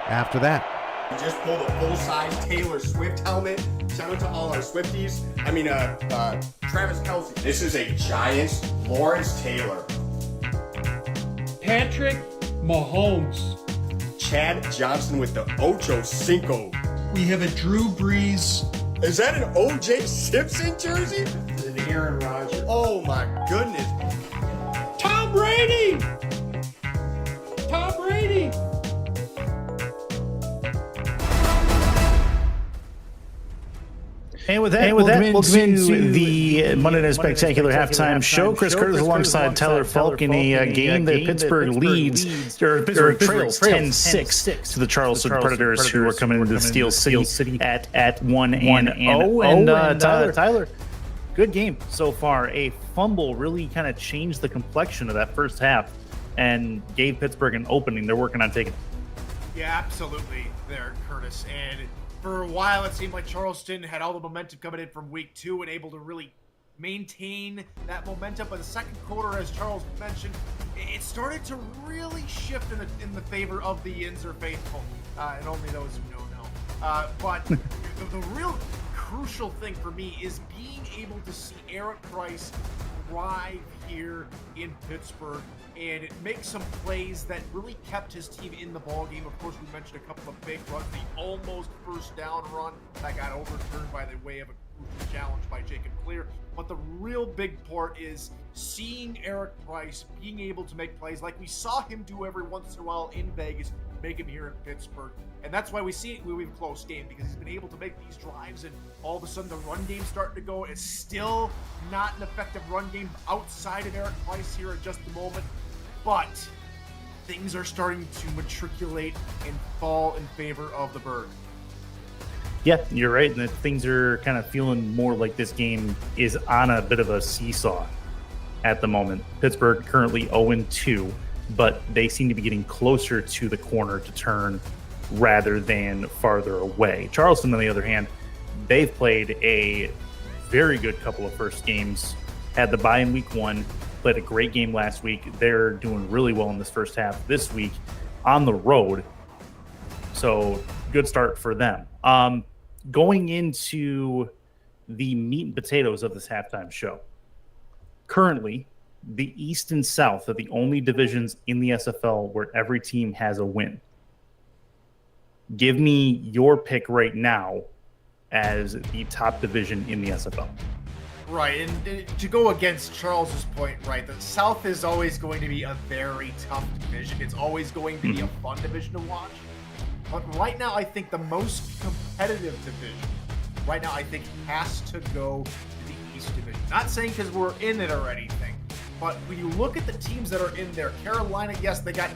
after that. We just pulled a full-size Taylor Swift helmet. Shout out to all our Swifties. Travis Kelce. This is a Giants Lawrence Taylor. Patrick Mahomes. Chad Johnson with the Ocho Cinco. We have a Drew Brees. Is that an O.J. Simpson jersey? An Aaron Rodgers. Oh my goodness. Tom Brady! Tom Brady! And with that, welcome into the Monday Night Spectacular halftime show. Chris Curtis alongside Tyler Falk in a game that Pittsburgh trails 10-6 to the Charleston Predators, who are coming into Steel City at 1-0. And Tyler, good game so far. A fumble really kind of changed the complexion of that first half and gave Pittsburgh an opening. They're working on taking. Yeah, absolutely there, Curtis. And for a while, it seemed like Charleston had all the momentum coming in from week 2 and able to really maintain that momentum. But the second quarter, as Charles mentioned, it started to really shift in the favor of the Yinzer faithful, and only those who know. But the real crucial thing for me is being able to see Eric Price thrive here in Pittsburgh and make some plays that really kept his team in the ballgame. Of course, we mentioned a couple of big runs, the almost first down run that got overturned by the way of a crucial challenge by Jacob Clear. But the real big part is seeing Eric Price being able to make plays like we saw him do every once in a while in Vegas, make him here in Pittsburgh. And that's why we see it, we have a close game, because he's been able to make these drives, and all of a sudden the run game's starting to go. It's still not an effective run game outside of Eric Price here at just the moment, but things are starting to matriculate and fall in favor of the Bird. Yeah, you're right. And things are kind of feeling more like this game is on a bit of a seesaw at the moment. Pittsburgh currently 0-2, but they seem to be getting closer to the corner to turn rather than farther away. Charleston, on the other hand, they've played a very good couple of first games, had the bye in week 1, played a great game last week. They're doing really well in this first half this week on the road. So good start for them. Going into the meat and potatoes of this halftime show. Currently, the East and South are the only divisions in the SFL where every team has a win. Give me your pick right now as the top division in the SFL. Right, and to go against Charles's point, right, the South is always going to be a very tough division. It's always going to be a fun division to watch. But right now, I think the most competitive division, right now, I think has to go to the East Division. Not saying because we're in it or anything, but when you look at the teams that are in there, Carolina, yes, they got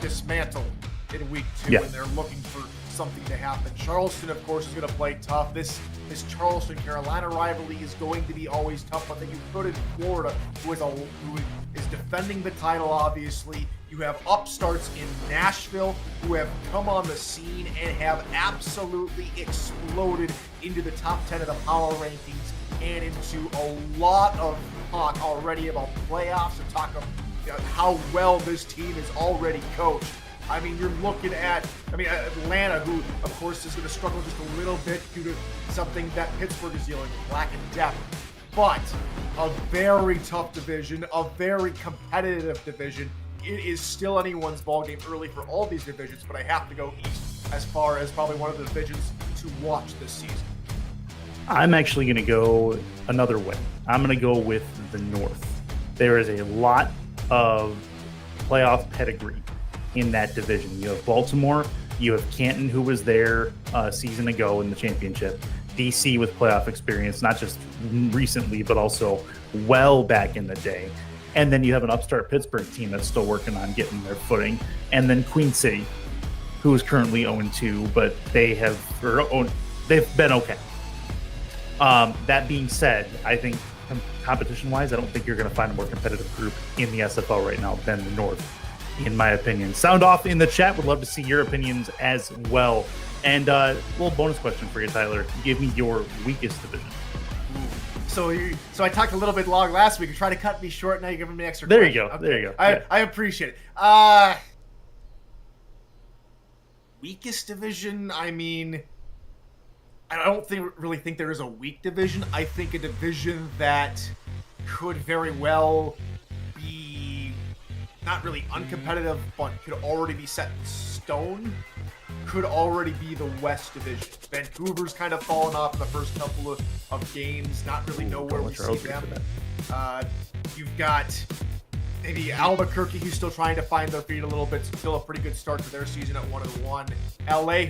dismantled in week 2, and they're looking for something to happen. Charleston, of course, is going to play tough. This Charleston-Carolina rivalry is going to be always tough, but then you put in Florida, who is defending the title, obviously. You have upstarts in Nashville who have come on the scene and have absolutely exploded into the top 10 of the power rankings and into a lot of talk already about playoffs and talk about how well this team is already coached. I mean, you're looking at, Atlanta, who, of course, is going to struggle just a little bit due to something that Pittsburgh is dealing with, lack of depth. But a very tough division, a very competitive division. It is still anyone's ballgame early for all these divisions, but I have to go East as far as probably one of the divisions to watch this season. I'm actually going to go another way. I'm going to go with the North. There is a lot of playoff pedigree in that division. You have Baltimore, you have Canton, who was there a season ago in the championship, DC with playoff experience, not just recently, but also well back in the day. And then you have an upstart Pittsburgh team that's still working on getting their footing. And then Queen City, who is currently 0-2, but they've been okay. That being said, I think competition-wise, I don't think you're going to find a more competitive group in the SFL right now than the North, in my opinion. Sound off in the chat. Would love to see your opinions as well. And a little bonus question for you, Tyler. Give me your weakest division. So I talked a little bit long last week. You tried to cut me short. Now you're giving me an extra There question. you go. Okay. There you go. I appreciate it. Weakest division? I mean, I don't really think there is a weak division. I think a division that could very well be not really uncompetitive, but could already be set in stone, could already be the West Division. Vancouver's kind of fallen off in the first couple of games. Not really know where we see them. You've got maybe Albuquerque, who's still trying to find their feet a little bit. Still a pretty good start to their season at 1-1. LA,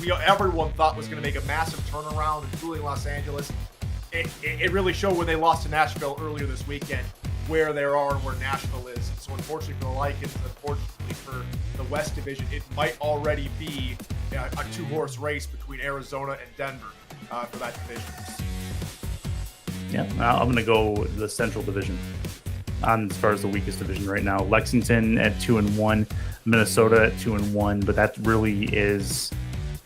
who everyone thought was going to make a massive turnaround, including Los Angeles. It really showed when they lost to Nashville earlier this weekend where they are and where Nashville is. So unfortunately for the Lycans, unfortunately for the West Division, it might already be a two-horse race between Arizona and Denver for that division. Yeah, I'm going to go the Central Division on as far as the weakest division right now. Lexington at 2-1, Minnesota at 2-1, but that really is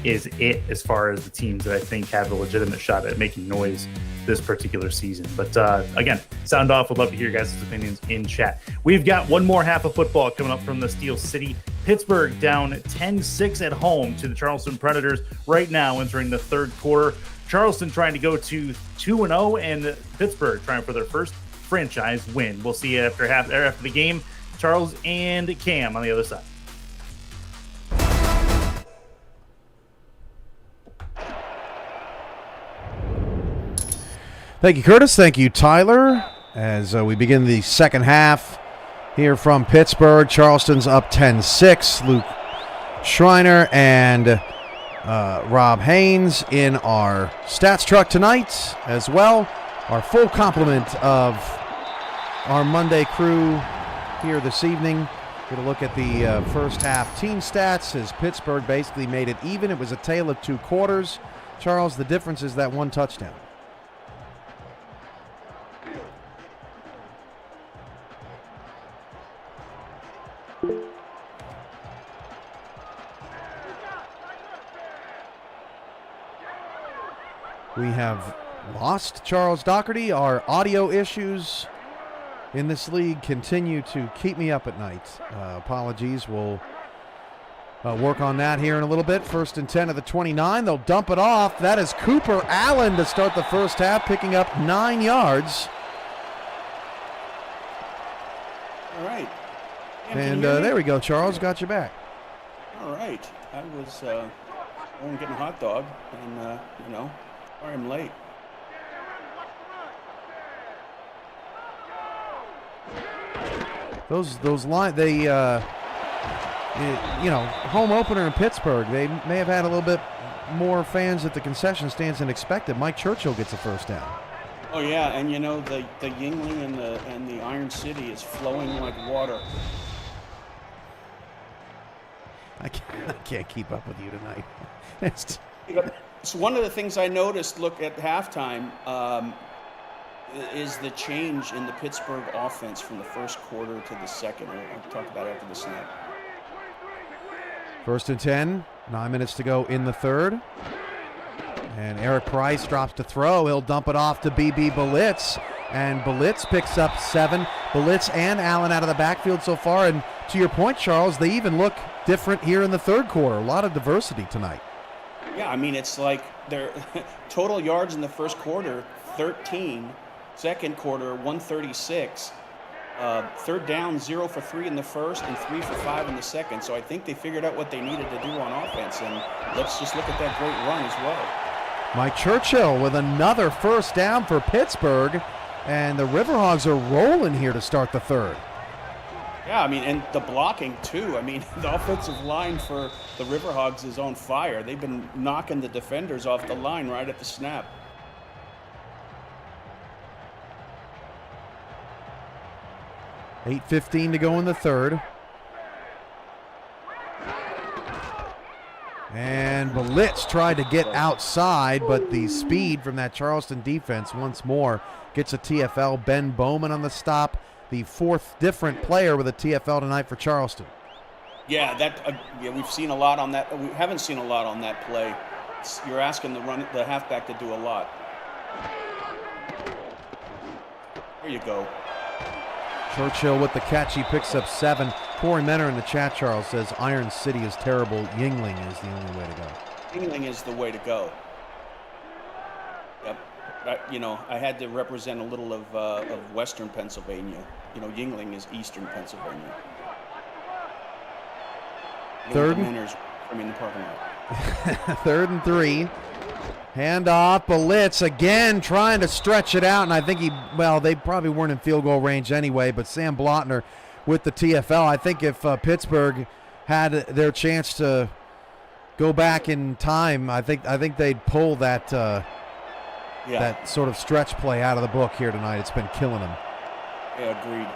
it as far as the teams that I think have a legitimate shot at making noise this particular season. But again, sound off. Would love to hear your guys' opinions in chat. We've got one more half of football coming up from the Steel City. Pittsburgh down 10-6 at home to the Charleston Predators right now entering the third quarter. Charleston trying to go to 2-0 and Pittsburgh trying for their first franchise win. We'll see you after the game. Charles and Cam on the other side. Thank you, Curtis. Thank you, Tyler. As we begin the second half here from Pittsburgh, Charleston's up 10-6. Luke Schreiner and Rob Haynes in our stats truck tonight as well. Our full complement of our Monday crew here this evening. Going to look at the first half team stats as Pittsburgh basically made it even. It was a tale of two quarters. Charles, the difference is that one touchdown. We have lost Charles Doherty. Our audio issues in this league continue to keep me up at night. Apologies. We'll work on that here in a little bit. 1st and 10 of the 29. They'll dump it off. That is Cooper Allen to start the first half, picking up 9 yards. All right. And there we go, Charles. Got you back. All right. I was going getting a hot dog, and, sorry I'm late. Those lines, they, home opener in Pittsburgh, they may have had a little bit more fans at the concession stands than expected. Mike Churchill gets a first down. Oh yeah, and the Yingling and the Iron City is flowing like water. I can't keep up with you tonight. It's one of the things I noticed. Look at halftime. Is the change in the Pittsburgh offense from the first quarter to the second. I'll talk about it after the snap. 1st and 10, 9 minutes to go in the third. And Eric Price drops to throw. He'll dump it off to BB Belitz. And Belitz picks up 7. Belitz and Allen out of the backfield so far. And to your point, Charles, they even look different here in the third quarter. A lot of diversity tonight. Yeah, I mean, it's like their total yards in the first quarter, 13. Second quarter, 136. Third down, 0 for 3 in the first and 3 for 5 in the second. So I think they figured out what they needed to do on offense. And let's just look at that great run as well. Mike Churchill with another first down for Pittsburgh. And the Riverhogs are rolling here to start the third. Yeah, I mean, and the blocking, too. I mean, the offensive line for the Riverhogs is on fire. They've been knocking the defenders off the line right at the snap. $8:15 to go in the third. And Blitz tried to get outside, but the speed from that Charleston defense once more gets a TFL. Ben Bowman on the stop, the fourth different player with a TFL tonight for Charleston. Yeah, we've seen a lot on that. We haven't seen a lot on that play. You're asking the halfback to do a lot. There you go. Churchill with the catch. He picks up 7. Corey Menner in the chat, Charles, says Iron City is terrible. Yingling is the only way to go. Yingling is the way to go. Yep. I had to represent a little of Western Pennsylvania. Yingling is Eastern Pennsylvania. Third. Menners in the parking lot. 3rd and 3. Handoff, Blitz again trying to stretch it out, and I think they probably weren't in field goal range anyway, but Sam Blotner with the TFL. I think if Pittsburgh had their chance to go back in time, I think they'd pull that that sort of stretch play out of the book here tonight. It's been killing them. Yeah, agreed.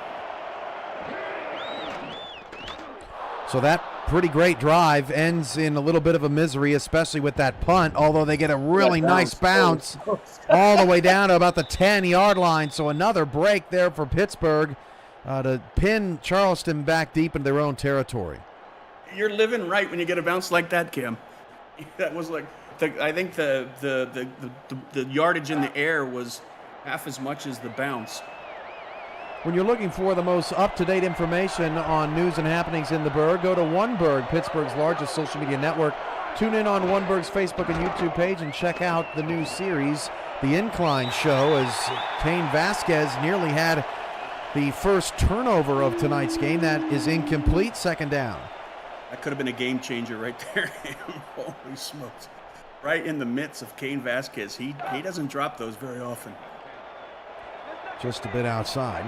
So that pretty great drive ends in a little bit of a misery, especially with that punt, although they get a really nice bounce all the way down to about the 10-yard line. So another break there for Pittsburgh to pin Charleston back deep into their own territory. You're living right when you get a bounce like that, Kim. That was like, I think the yardage in the air was half as much as the bounce. When you're looking for the most up-to-date information on news and happenings in the Burgh, go to OneBurgh, Pittsburgh's largest social media network. Tune in on OneBurgh's Facebook and YouTube page and check out the new series, The Incline Show, as Kane Vasquez nearly had the first turnover of tonight's game. That is incomplete. Second down. That could have been a game changer right there. Holy smokes. Right in the midst of Kane Vasquez. He doesn't drop those very often. Just a bit outside.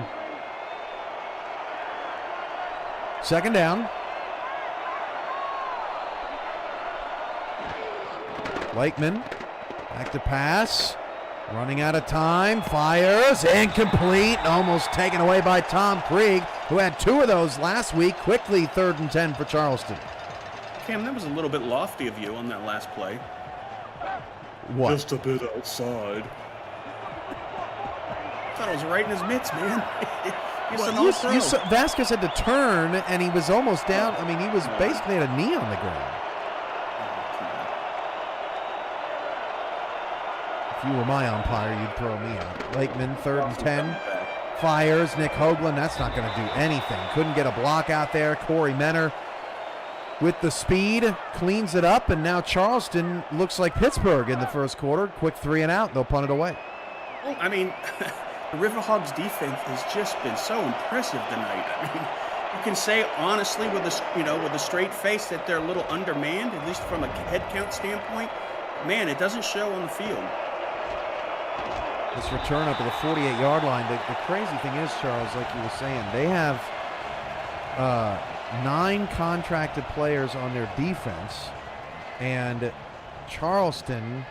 Second down. Lakeman back to pass. Running out of time. Fires. Incomplete. Almost taken away by Tom Krieg, who had 2 of those last week. Quickly 3rd and 10 for Charleston. Cam, that was a little bit lofty of you on that last play. What? Just a bit outside. I thought it was right in his mitts, man. Vasquez had to turn, and he was almost down. I mean, he was basically at a knee on the ground. If you were my umpire, you'd throw me out. Lakeman, 3rd and 10. Fires. Nick Hoagland, that's not going to do anything. Couldn't get a block out there. Corey Menner with the speed, cleans it up, and now Charleston looks like Pittsburgh in the first quarter. Quick 3 and out. They'll punt it away. Well, I mean, the Riverhogs defense has just been so impressive tonight. I mean, you can say honestly with a straight face that they're a little undermanned, at least from a head count standpoint. Man, it doesn't show on the field. This return up to the 48-yard line. The crazy thing is, Charles, like you were saying, they have 9 contracted players on their defense, and Charleston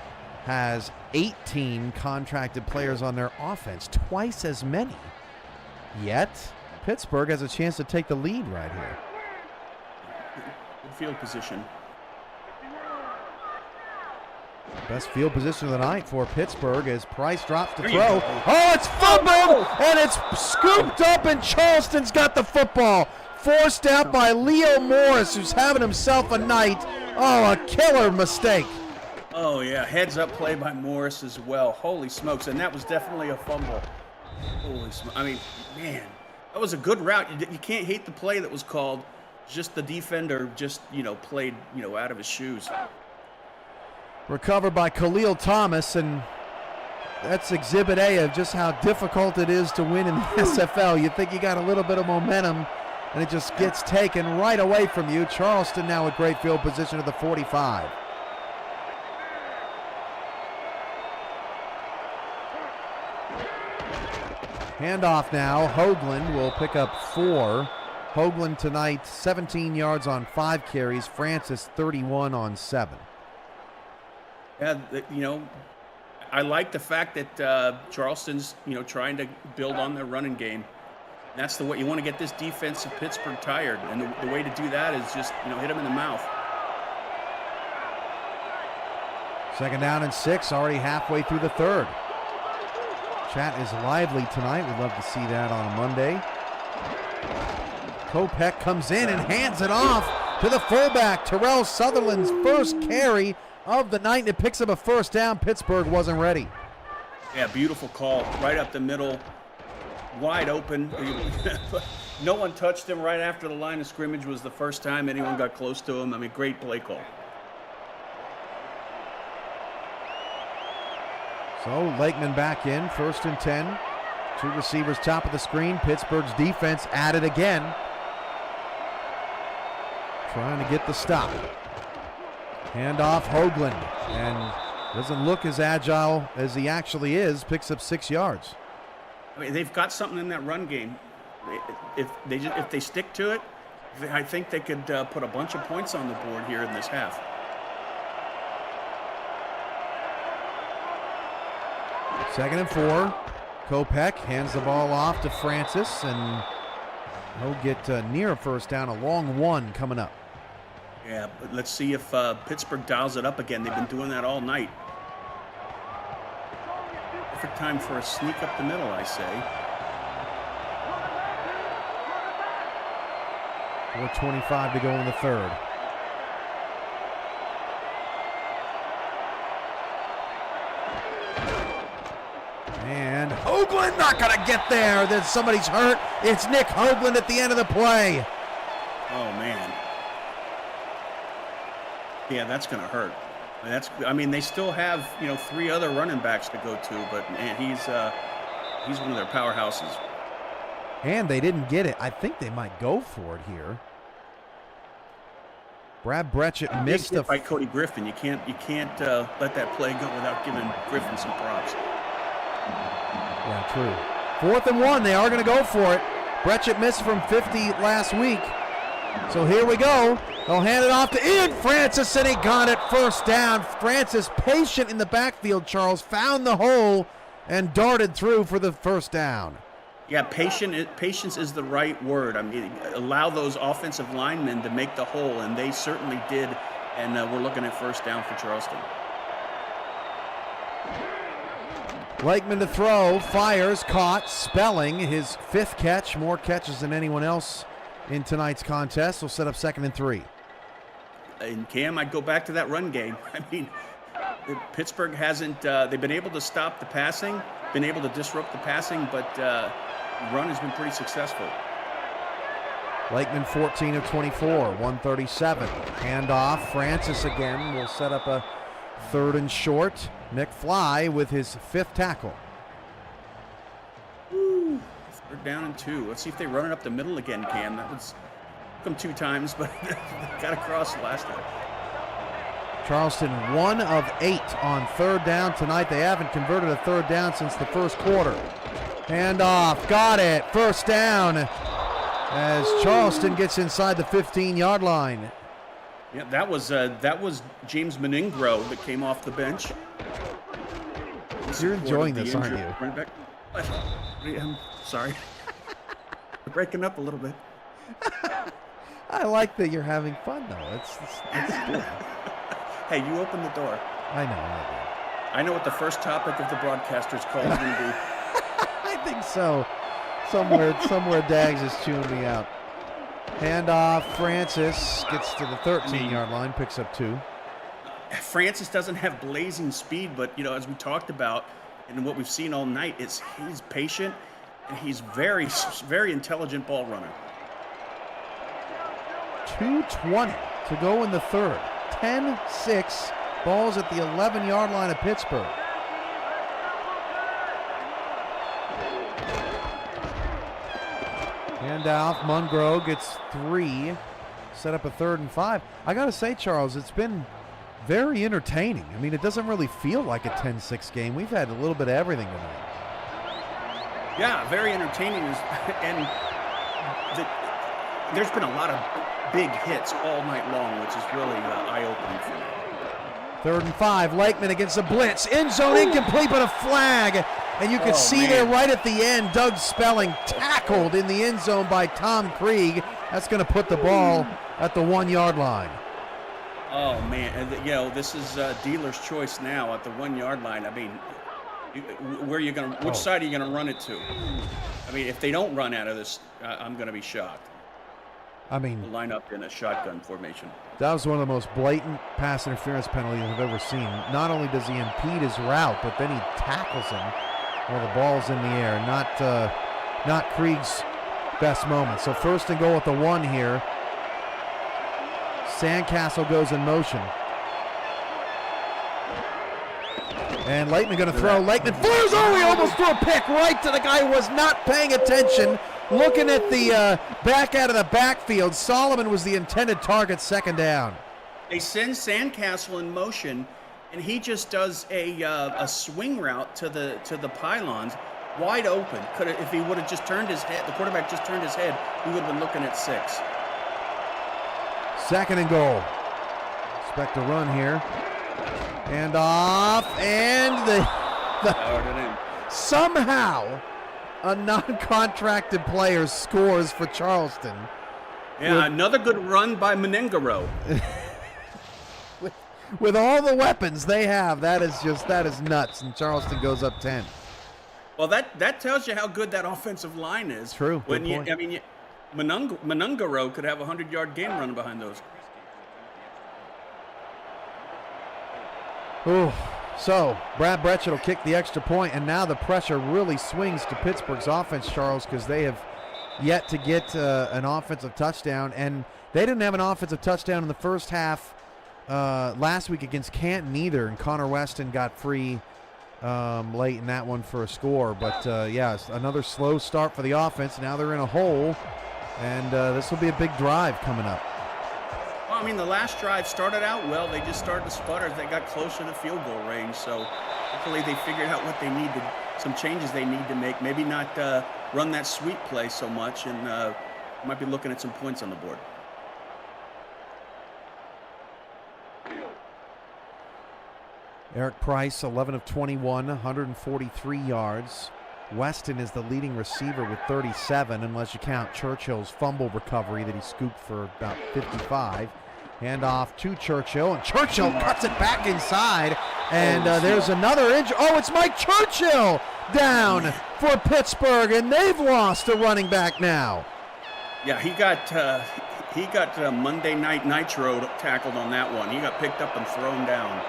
has 18 contracted players on their offense, twice as many. Yet, Pittsburgh has a chance to take the lead right here. Good field position. Best field position of the night for Pittsburgh as Price drops to throw. Oh, it's fumbled, and it's scooped up, and Charleston's got the football. Forced out by Leo Morris, who's having himself a night. Oh, a killer mistake. Oh, yeah, heads-up play by Morris as well. Holy smokes, and that was definitely a fumble. Holy smokes. I mean, man, That was a good route. You can't hate the play that was called. Just the defender just, played, out of his shoes. Recovered by Khalil Thomas, and that's exhibit A of just how difficult it is to win in the SFL. You think you got a little bit of momentum, and it just gets taken right away from you. Charleston now with great field position at the 45. Handoff now. Hoagland will pick up 4. Hoagland tonight, 17 yards on 5 carries. Francis, 31 on 7. Yeah, I like the fact that Charleston's, trying to build on their running game. That's the way you want to get this defense of Pittsburgh tired. And the way to do that is just, hit them in the mouth. Second down and 6, already halfway through the third. Chat is lively tonight. We'd love to see that on a Monday. Kopech comes in and hands it off to the fullback. Terrell Sutherland's first carry of the night, and it picks up a first down. Pittsburgh wasn't ready. Yeah, beautiful call. Right up the middle. Wide open. No one touched him right after the line of scrimmage was the first time anyone got close to him. I mean, great play call. So Lakeman back in, 1st and 10. 2 receivers top of the screen. Pittsburgh's defense at it again. Trying to get the stop. Handoff Hoagland, and doesn't look as agile as he actually is. Picks up 6 yards. I mean, they've got something in that run game. If they stick to it, I think they could put a bunch of points on the board here in this half. Second and 4. Kopech hands the ball off to Francis, and he'll get near a first down. A long one coming up. Yeah, but let's see if Pittsburgh dials it up again. They've been doing that all night. Perfect time for a sneak up the middle, I say. 4:25 to go in the third. And Hoagland not going to get there. Then somebody's hurt. It's Nick Hoagland at the end of the play. Oh, man. Yeah, that's going to hurt. They still have, 3 other running backs to go to, but man, he's one of their powerhouses. And they didn't get it. I think they might go for it here. Brad Bretchett missed the by Cody Griffin. You can't let that play go without giving Griffin some props. Yeah, true. 4th and 1. They are going to go for it. Bretchett missed from 50 last week. So here we go. They'll hand it off to Ian Francis, and he got it. First down. Francis, patient in the backfield, Charles, found the hole and darted through for the first down. Yeah, patience is the right word. I mean, allow those offensive linemen to make the hole, and they certainly did. And we're looking at first down for Charleston. Lakeman to throw, fires, caught, Spelling, his 5th catch, more catches than anyone else in tonight's contest. Will set up 2nd and 3. And Cam, I'd go back to that run game. I mean, Pittsburgh hasn't, they've been able to stop the passing, been able to disrupt the passing, but run has been pretty successful. Lakeman 14 of 24, 137. Handoff, Francis again will set up a 3rd and short. McFly with his 5th tackle. Woo. 3rd down and 2. Let's see if they run it up the middle again, Cam. That was them 2 times, but got across the last time. Charleston 1 of 8 on 3rd down tonight. They haven't converted a 3rd down since the first quarter. Handoff, got it. First down as Charleston gets inside the 15-yard line. Yeah, that was James Meningro that came off the bench. You're enjoying this, aren't you? Running back. I'm sorry. We're breaking up a little bit. I like that you're having fun, though. It's good. Hey, you opened the door. I know. I know what the first topic of the broadcaster's call is going to be. I think so. Somewhere Dags is chewing me out. Handoff, Francis gets to the 13-yard line, picks up 2. Francis doesn't have blazing speed, but, as we talked about and what we've seen all night, he's patient. and he's very, very intelligent ball runner. 2:20 to go in the third. 10-6. Ball's at the 11-yard line of Pittsburgh. Handoff. Mungrove gets 3. Set up a 3rd and 5. I got to say, Charles, it's been very entertaining. I mean, it doesn't really feel like a 10-6 game. We've had a little bit of everything tonight. Yeah, very entertaining. And there's been a lot of big hits all night long, which is really eye-opening for me. 3rd and 5. Lakeman against a blitz. End zone incomplete, but a flag. And you can see there right at the end, Doug Spelling tackled in the end zone by Tom Krieg. That's going to put the ball at the 1-yard line. Oh, man. You know, this is dealer's choice now at the 1-yard line. I mean, where are you going to, which side are you going to run it to? I mean, if they don't run out of this, I'm going to be shocked. I mean, line up in a shotgun formation. That was one of the most blatant pass interference penalties I've ever seen. Not only does he impede his route, but then he tackles him while the ball's in the air. Not Krieg's best moment. So 1st and goal at the 1 here. Sandcastle goes in motion. And Lakeman going to throw. Lakeman fires. Oh, he almost threw a pick right to the guy who was not paying attention. Looking at the back out of the backfield. Solomon was the intended target, 2nd down. They send Sandcastle in motion, and he just does a swing route to the pylons, wide open. If he would have just turned his head, the quarterback just turned his head, we would have been looking at 6. 2nd and goal. Expect a run here. And off, and somehow a non-contracted player scores for Charleston. Yeah, another good run by Meningaro. with all the weapons they have, that is nuts, and Charleston goes up 10. Well, that tells you how good that offensive line is. True. When Meningaro could have a 100-yard game running behind those. Oh, so Brad Bretchett will kick the extra point, and now the pressure really swings to Pittsburgh's offense, Charles, because they have yet to get an offensive touchdown, and they didn't have an offensive touchdown in the first half last week against Canton either, and Connor Weston got free late in that one for a score. But yeah, another slow start for the offense. Now they're in a hole, and this will be a big drive coming up. Well, I mean, the last drive started out well. They just started to sputter as they got closer to field goal range. So hopefully they figured out what they need to, some changes they need to make. Maybe not run that sweep play so much, and might be looking at some points on the board. Eric Price, 11 of 21, 143 yards. Weston is the leading receiver with 37, unless you count Churchill's fumble recovery that he scooped for about 55. Handoff to Churchill, and Churchill cuts it back inside, and there's another injury. Oh, it's Mike Churchill down for Pittsburgh, and they've lost a running back now. Yeah, he got Monday Night Nitro tackled on that one. He got picked up and thrown down.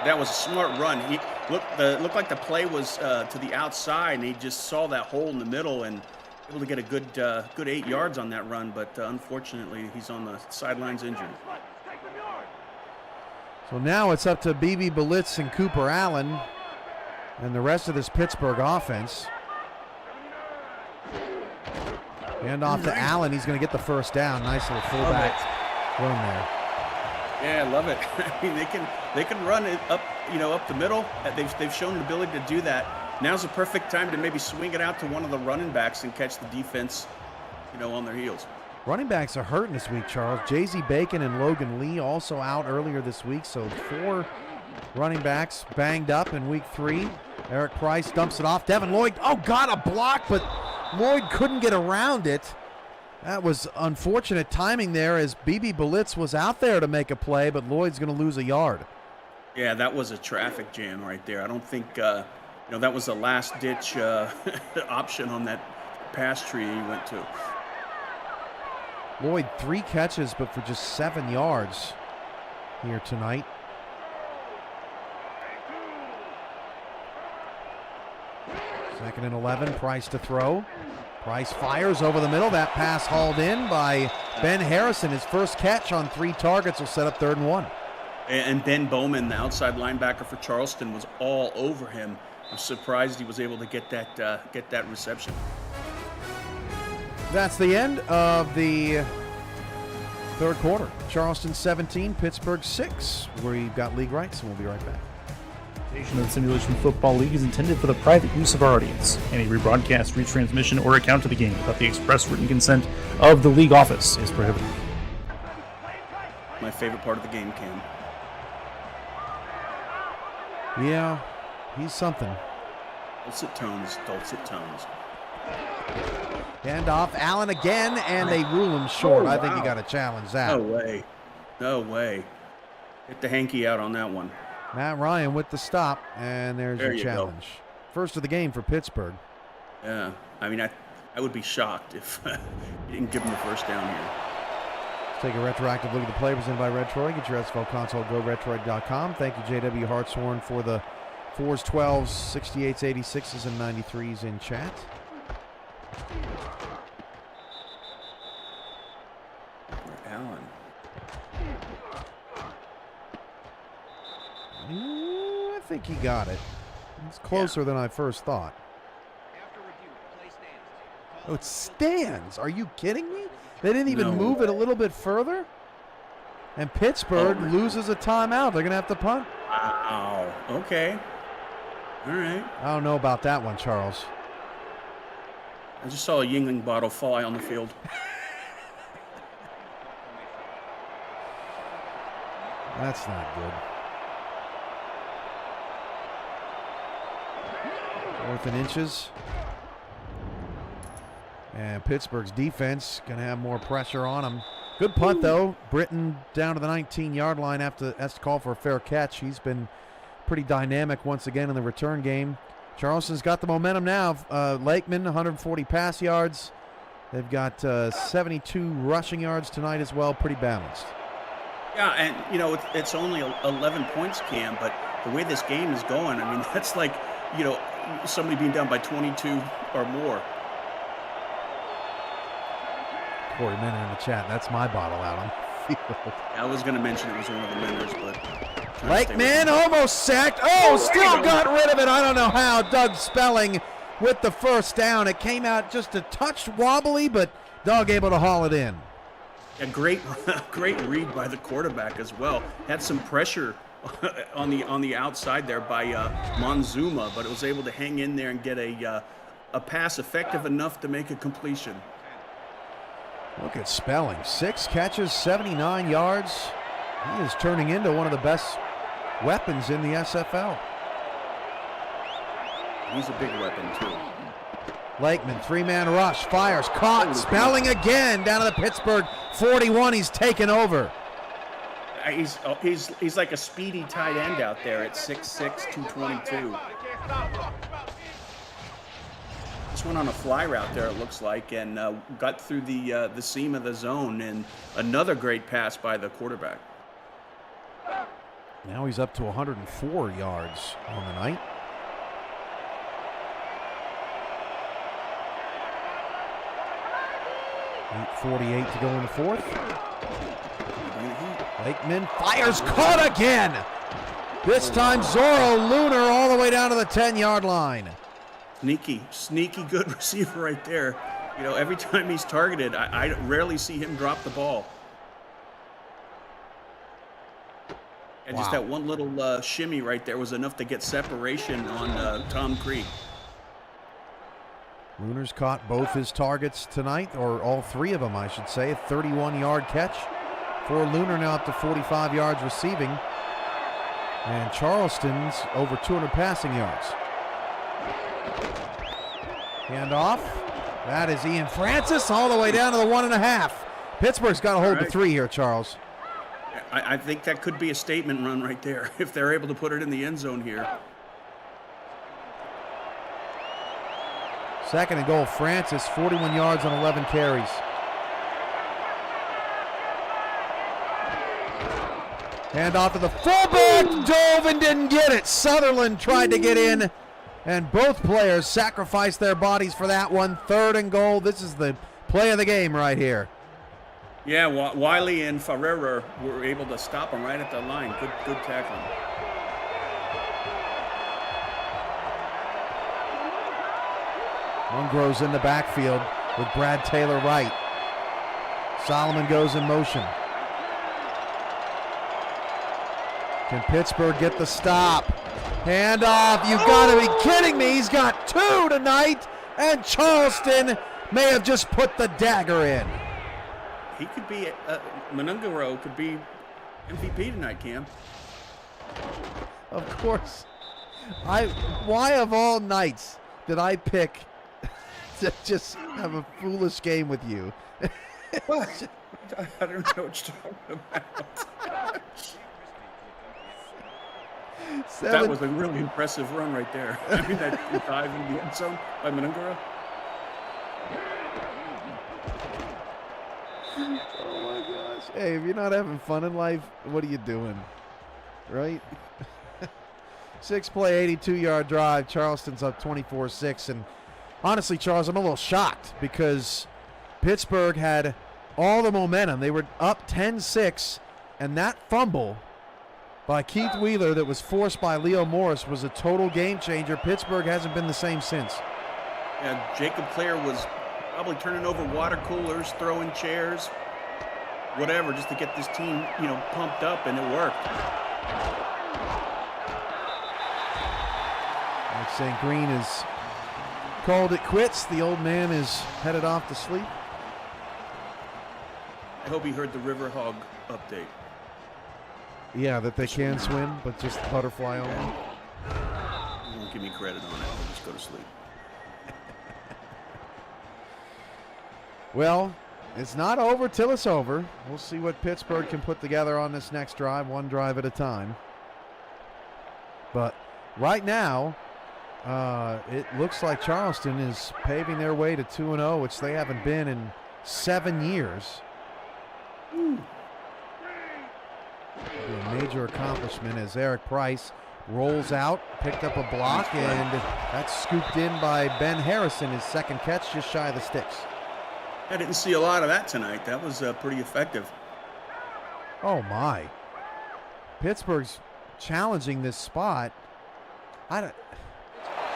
That was a smart run. He looked like the play was to the outside, and he just saw that hole in the middle and able to get a good 8 yards on that run. But unfortunately, he's on the sidelines injured. So now it's up to BB Belitz and Cooper Allen and the rest of this Pittsburgh offense. Hand off to Allen. He's going to get the first down. Nice little fullback run there. Yeah, I love it. I mean, they can run it up, up the middle. They've shown the ability to do that. Now's the perfect time to maybe swing it out to one of the running backs and catch the defense, on their heels. Running backs are hurting this week, Charles. J.Z. Bacon and Logan Lee also out earlier this week, so 4 running backs banged up in week 3. Eric Price dumps it off. Devin Lloyd, got a block, but Lloyd couldn't get around it. That was unfortunate timing there as BB Belitz was out there to make a play, but Lloyd's going to lose a yard. Yeah, that was a traffic jam right there. I don't think, that was the last-ditch option on that pass tree he went to. Lloyd 3 catches, but for just 7 yards here tonight. Second and 11, Price to throw. Price fires over the middle. That pass hauled in by Ben Harrison. His first catch on 3 targets will set up 3rd and 1. And Ben Bowman, the outside linebacker for Charleston, was all over him. I'm surprised he was able to get that reception. That's the end of the 3rd quarter. Charleston 17, Pittsburgh 6. We've got league rights, and we'll be right back. The Simulation Football League is intended for the private use of our audience. Any rebroadcast, retransmission, or account of the game without the express written consent of the league office is prohibited. My favorite part of the game, Cam. Yeah, he's something. Dulcet tones, dulcet tones. Hand off, Allen again, and they rule him short. I think you got to challenge that. No way. No way. Get the hanky out on that one. Matt Ryan with the stop, and there's There your you challenge. First of the game for Pittsburgh. Yeah. I mean, I would be shocked if you didn't give him the first down here. Let's take a retroactive look at the play presented by Retroid. Get your SFL console at GoRetroid.com. Thank you, J.W. Hartshorn, for the 4s, 12s, 68s, 86s, and 93s in chat. Allen. I think he got it. It's closer than I first thought. Oh, it stands. Are you kidding me? They didn't even move it a little bit further? And Pittsburgh loses a timeout. They're going to have to punt. Wow. Okay. All right. I don't know about that one, Charles. I just saw a Yingling bottle fly on the field. That's not good. 4th and inches. And Pittsburgh's defense going to have more pressure on them. Good punt, though. Britton down to the 19-yard line has to call for a fair catch. He's been pretty dynamic once again in the return game. Charleston's got the momentum now. Lakeman, 140 pass yards. They've got 72 rushing yards tonight as well. Pretty balanced. Yeah, and, you know, it's only 11 points, Cam, but the way this game is going, I mean, that's like, you know, somebody being down by 22 or more. Corey Minner in the chat. That's my bottle out on the field. I was going to mention it was one of the winners, but... Lakeman almost sacked. Oh, still got rid of it. I don't know how. Doug Spelling with the first down. It came out just a touch wobbly, but Doug able to haul it in. A great read by the quarterback as well. Had some pressure on the outside there by Monzuma, but it was able to hang in there and get a pass effective enough to make a completion. Look at Spelling. 6 catches, 79 yards. He is turning into one of the best weapons in the SFL. He's a big weapon, too. Lakeman, 3-man rush, fires, caught, Spelling again down to the Pittsburgh 41. He's taken over. He's like a speedy tight end out there at 6'6", 222. Just went on a fly route there, it looks like, and got through the seam of the zone, and another great pass by the quarterback. Now he's up to 104 yards on the night. .48 to go in the 4th. Lakeman fires, caught again. This time Zorro Lunar all the way down to the 10-yard line. Sneaky good receiver right there. You know, every time he's targeted, I rarely see him drop the ball. And just that one little shimmy right there was enough to get separation on Tom Creed. Lunar's caught both his targets tonight, or all 3 of them, I should say. A 31-yard catch for Lunar, now up to 45 yards receiving. And Charleston's over 200 passing yards. Hand off. That is Ian Francis all the way down to the 1.5. Pittsburgh's got to hold the 3 here, Charles. I think that could be a statement run right there if they're able to put it in the end zone here. 2nd and goal, Francis, 41 yards on 11 carries. Hand off to the fullback, dove and didn't get it. Sutherland tried to get in, And both players sacrificed their bodies for that one. 3rd and goal. This is the play of the game right here. Yeah, Wiley and Ferreira were able to stop him right at the line. Good tackling. One grows in the backfield with Brad Taylor right. Solomon goes in motion. Can Pittsburgh get the stop? Hand off. You've got to be kidding me. He's got 2 tonight, and Charleston may have just put the dagger in. He could be, Manungaro could be MVP tonight, Cam. Of course. Why of all nights did I pick to just have a foolish game with you? What? I don't know what you're talking about. That was a really impressive run right there. I mean, that dive in the end zone by Manungaro. Oh my gosh. Hey, if you're not having fun in life, what are you doing? Right? 6-play, 82-yard drive. Charleston's up 24-6. And honestly, Charles, I'm a little shocked because Pittsburgh had all the momentum. They were up 10-6, and that fumble by Keith Wheeler that was forced by Leo Morris was a total game changer. Pittsburgh hasn't been the same since. Yeah, Jacob Clare was probably turning over water coolers, throwing chairs, whatever, just to get this team, pumped up, and it worked. Alex St. Green has called it quits. The old man is headed off to sleep. I hope he heard the River Hog update. Yeah, that they can swim, but just butterfly only. You won't give me credit on it. I'll just go to sleep. Well, it's not over till it's over. We'll see what Pittsburgh can put together on this next drive, one drive at a time. But right now, it looks like Charleston is paving their way to 2-0, which they haven't been in 7 years. A major accomplishment as Eric Price rolls out, picked up a block, and that's scooped in by Ben Harrison. His second catch just shy of the sticks. I didn't see a lot of that tonight. That was pretty effective. Oh my! Pittsburgh's challenging this spot. It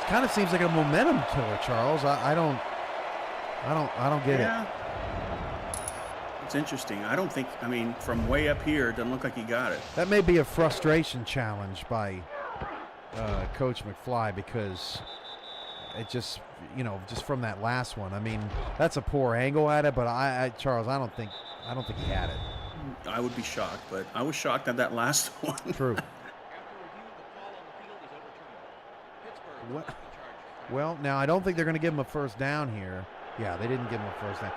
kind of seems like a momentum killer, Charles. I don't get it. It's interesting. From way up here, it doesn't look like he got it. That may be a frustration challenge by Coach McFly because it just from that last one. I mean, that's a poor angle at it, but Charles, I don't think he had it. I would be shocked, but I was shocked at that last one. True. Well, now I don't think they're going to give him a first down here. Yeah, they didn't give him a first down.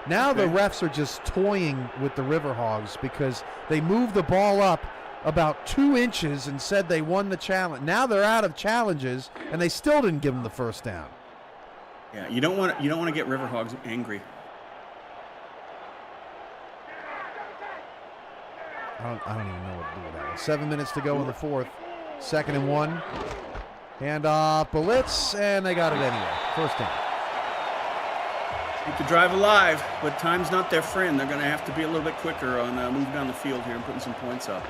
Now the refs are just toying with the Riverhogs because they moved the ball up about 2 inches and said they won the challenge. Now they're out of challenges, and they still didn't give them the first down. Yeah, you don't want to get Riverhogs angry. I don't even know what to do with that one. 7 minutes to go in the fourth. 2nd and 1. Handoff, blitz, and they got it anyway. First down. Keep the drive alive, but time's not their friend. They're going to have to be a little bit quicker on moving down the field here and putting some points up.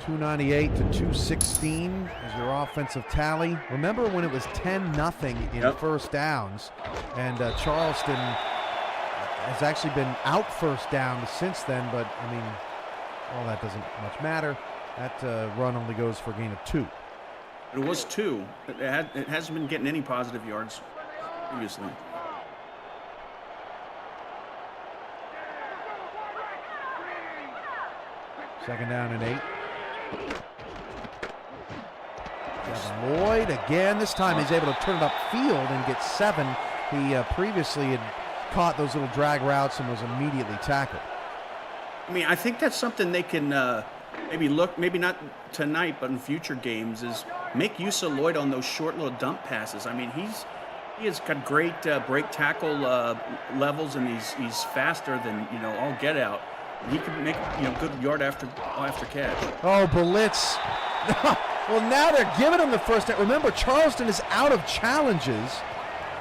.298 to 216 is your offensive tally. Remember when it was 10-0 in first downs, and Charleston has actually been out first down since then, but I mean, all that doesn't much matter. That run only goes for a gain of 2. It was 2. It hasn't been getting any positive yards previously. Second down and 8. Devin Lloyd again. This time he's able to turn it upfield and get 7. He previously had caught those little drag routes and was immediately tackled. I mean, I think that's something they can maybe not tonight, but in future games, is make use of Lloyd on those short little dump passes. I mean, he has got great break tackle levels, and he's faster than all get out. He can make good yard after catch. Oh, Blitz. Well, now they're giving him the first down. Remember, Charleston is out of challenges,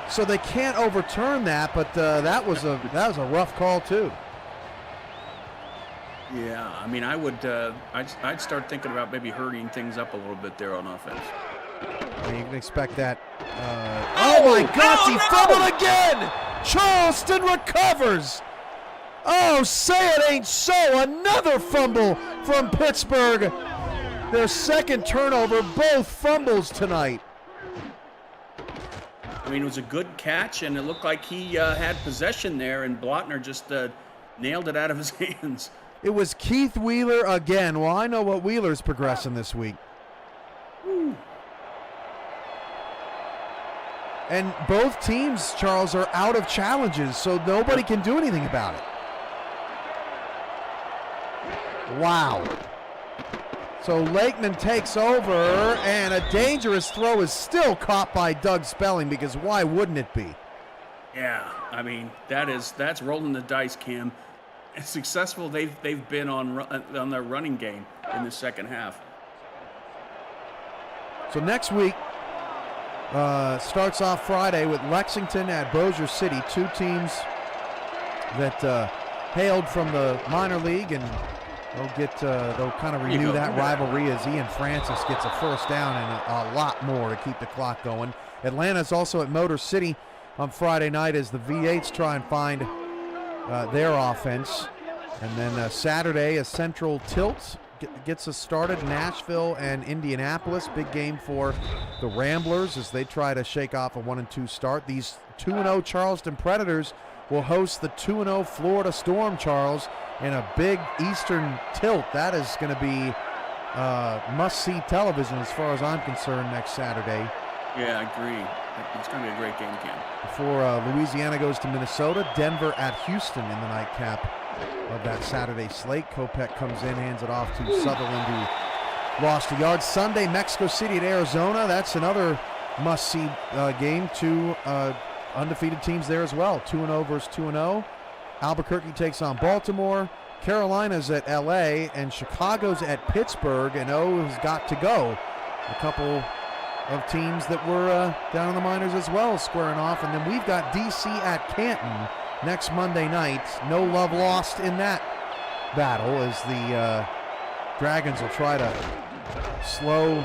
so they can't overturn that. But that was a rough call too. Yeah, I mean, I'd start thinking about maybe hurrying things up a little bit there on offense. I mean, you can expect that. Oh my gosh, he fumbled again! Charleston recovers. Oh, say it ain't so! Another fumble from Pittsburgh. Their second turnover, both fumbles tonight. I mean, it was a good catch, and it looked like he had possession there, and Blotner just nailed it out of his hands. It was Keith Wheeler again. Well, I know what Wheeler's progressing this week. And both teams, Charles, are out of challenges, so nobody can do anything about it. Wow. So Lakeman takes over, and a dangerous throw is still caught by Doug Spelling, because why wouldn't it be? Yeah, I mean, that's rolling the dice, Cam. As successful they've been on their running game in the second half. So next week starts off Friday with Lexington at Bossier City, two teams that hailed from the minor league, and they'll kind of renew that rivalry as Ian Francis gets a first down and a lot more to keep the clock going. Atlanta's also at Motor City on Friday night as the V8s try and find their offense. And then Saturday, a Central Tilt gets us started. Nashville and Indianapolis, big game for the Ramblers as they try to shake off a 1-2 start. These 2-0 Charleston Predators will host the 2-0 Florida Storm, Charles, in a big Eastern Tilt. That is going to be must-see television as far as I'm concerned next Saturday. Yeah, I agree. It's going to be a great game, Cam. Before Louisiana goes to Minnesota, Denver at Houston in the nightcap of that Saturday slate. Kopech comes in, hands it off to Sutherland, who lost a yard. Sunday, Mexico City at Arizona. That's another must-see game. Two undefeated teams there as well. 2-0 versus 2-0. Albuquerque takes on Baltimore. Carolina's at L.A. and Chicago's at Pittsburgh. And O has got to go. A couple of teams that were down in the minors as well squaring off. And then we've got D.C. at Canton next Monday night. No love lost in that battle as the Dragons will try to slow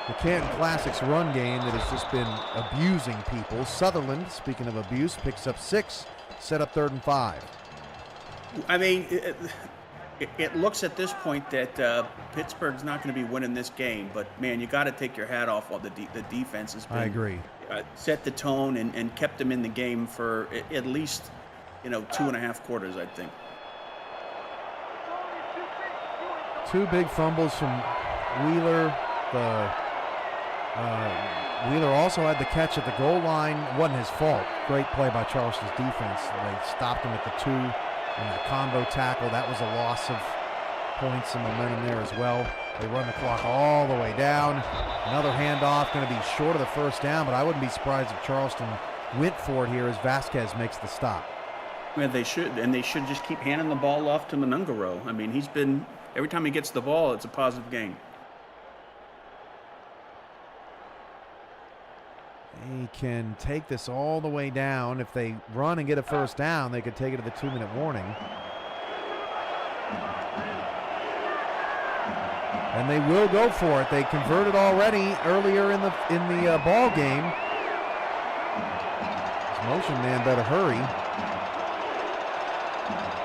the Canton Classics run game that has just been abusing people. Sutherland, speaking of abuse, picks up 6, set up 3rd and 5. I mean, it looks at this point that Pittsburgh's not going to be winning this game, but man, you got to take your hat off while the defense has been. I agree. Set the tone and kept them in the game for at least 2.5 quarters, I think. 2 big fumbles from Wheeler. Wheeler also had the catch at the goal line. Wasn't his fault. Great play by Charleston's defense. They stopped him at the 2 and the combo tackle. That was a loss of points and momentum there as well. They run the clock all the way down. Another handoff, going to be short of the first down, but I wouldn't be surprised if Charleston went for it here as Vasquez makes the stop. Yeah, they should, and they should just keep handing the ball off to Monungaro. I mean, he's been, every time he gets the ball, it's a positive game. They can take this all the way down. If they run and get a first down, they could take it to the 2-minute warning. And they will go for it. They converted already earlier in the ball game. This motion man better hurry.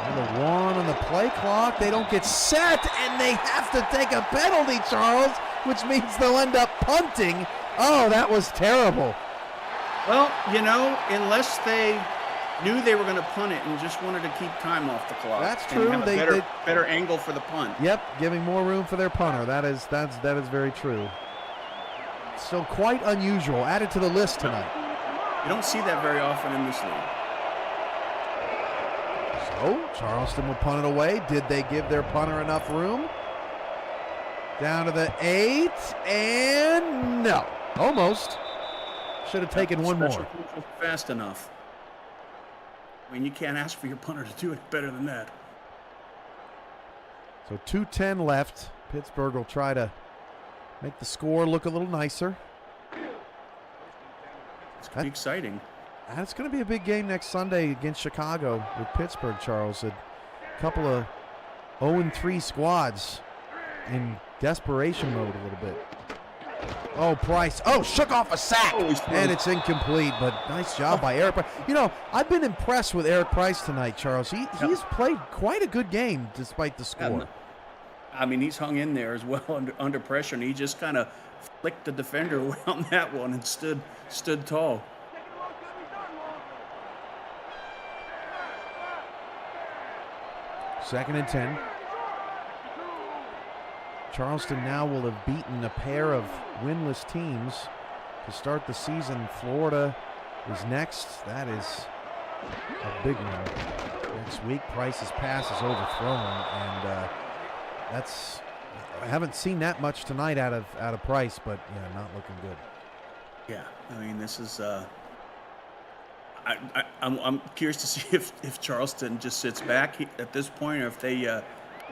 Number 1 on the play clock. They don't get set, and they have to take a penalty, Charles, which means they'll end up punting. Oh, that was terrible. Well, unless they knew they were going to punt it and just wanted to keep time off the clock. That's true. And have a better angle for the punt. Yep, giving more room for their punter. That is very true. Still quite unusual. Added to the list tonight. You don't see that very often in this league. So Charleston will punt it away. Did they give their punter enough room? Down to the 8, and no, almost. Should have taken one more. Fast enough. I mean, you can't ask for your punter to do it better than that. So 2:10 left. Pittsburgh will try to make the score look a little nicer. It's going to be exciting. And it's going to be a big game next Sunday against Chicago with Pittsburgh, Charles. A couple of 0-3 squads in desperation mode a little bit. Oh, Price. Oh, shook off a sack. And it's incomplete, but nice job by Eric Price. You know, I've been impressed with Eric Price tonight, Charles. He's played quite a good game despite the score. I mean, he's hung in there as well under pressure, and he just kind of flicked the defender around that one and stood tall. Second and 10. Charleston now will have beaten a pair of winless teams to start the season. Florida is next. That is a big one. Next week, Price's pass is overthrown, and I haven't seen that much tonight out of Price, but yeah, not looking good. Yeah, I mean, this is. I'm curious to see if Charleston just sits back at this point, or if they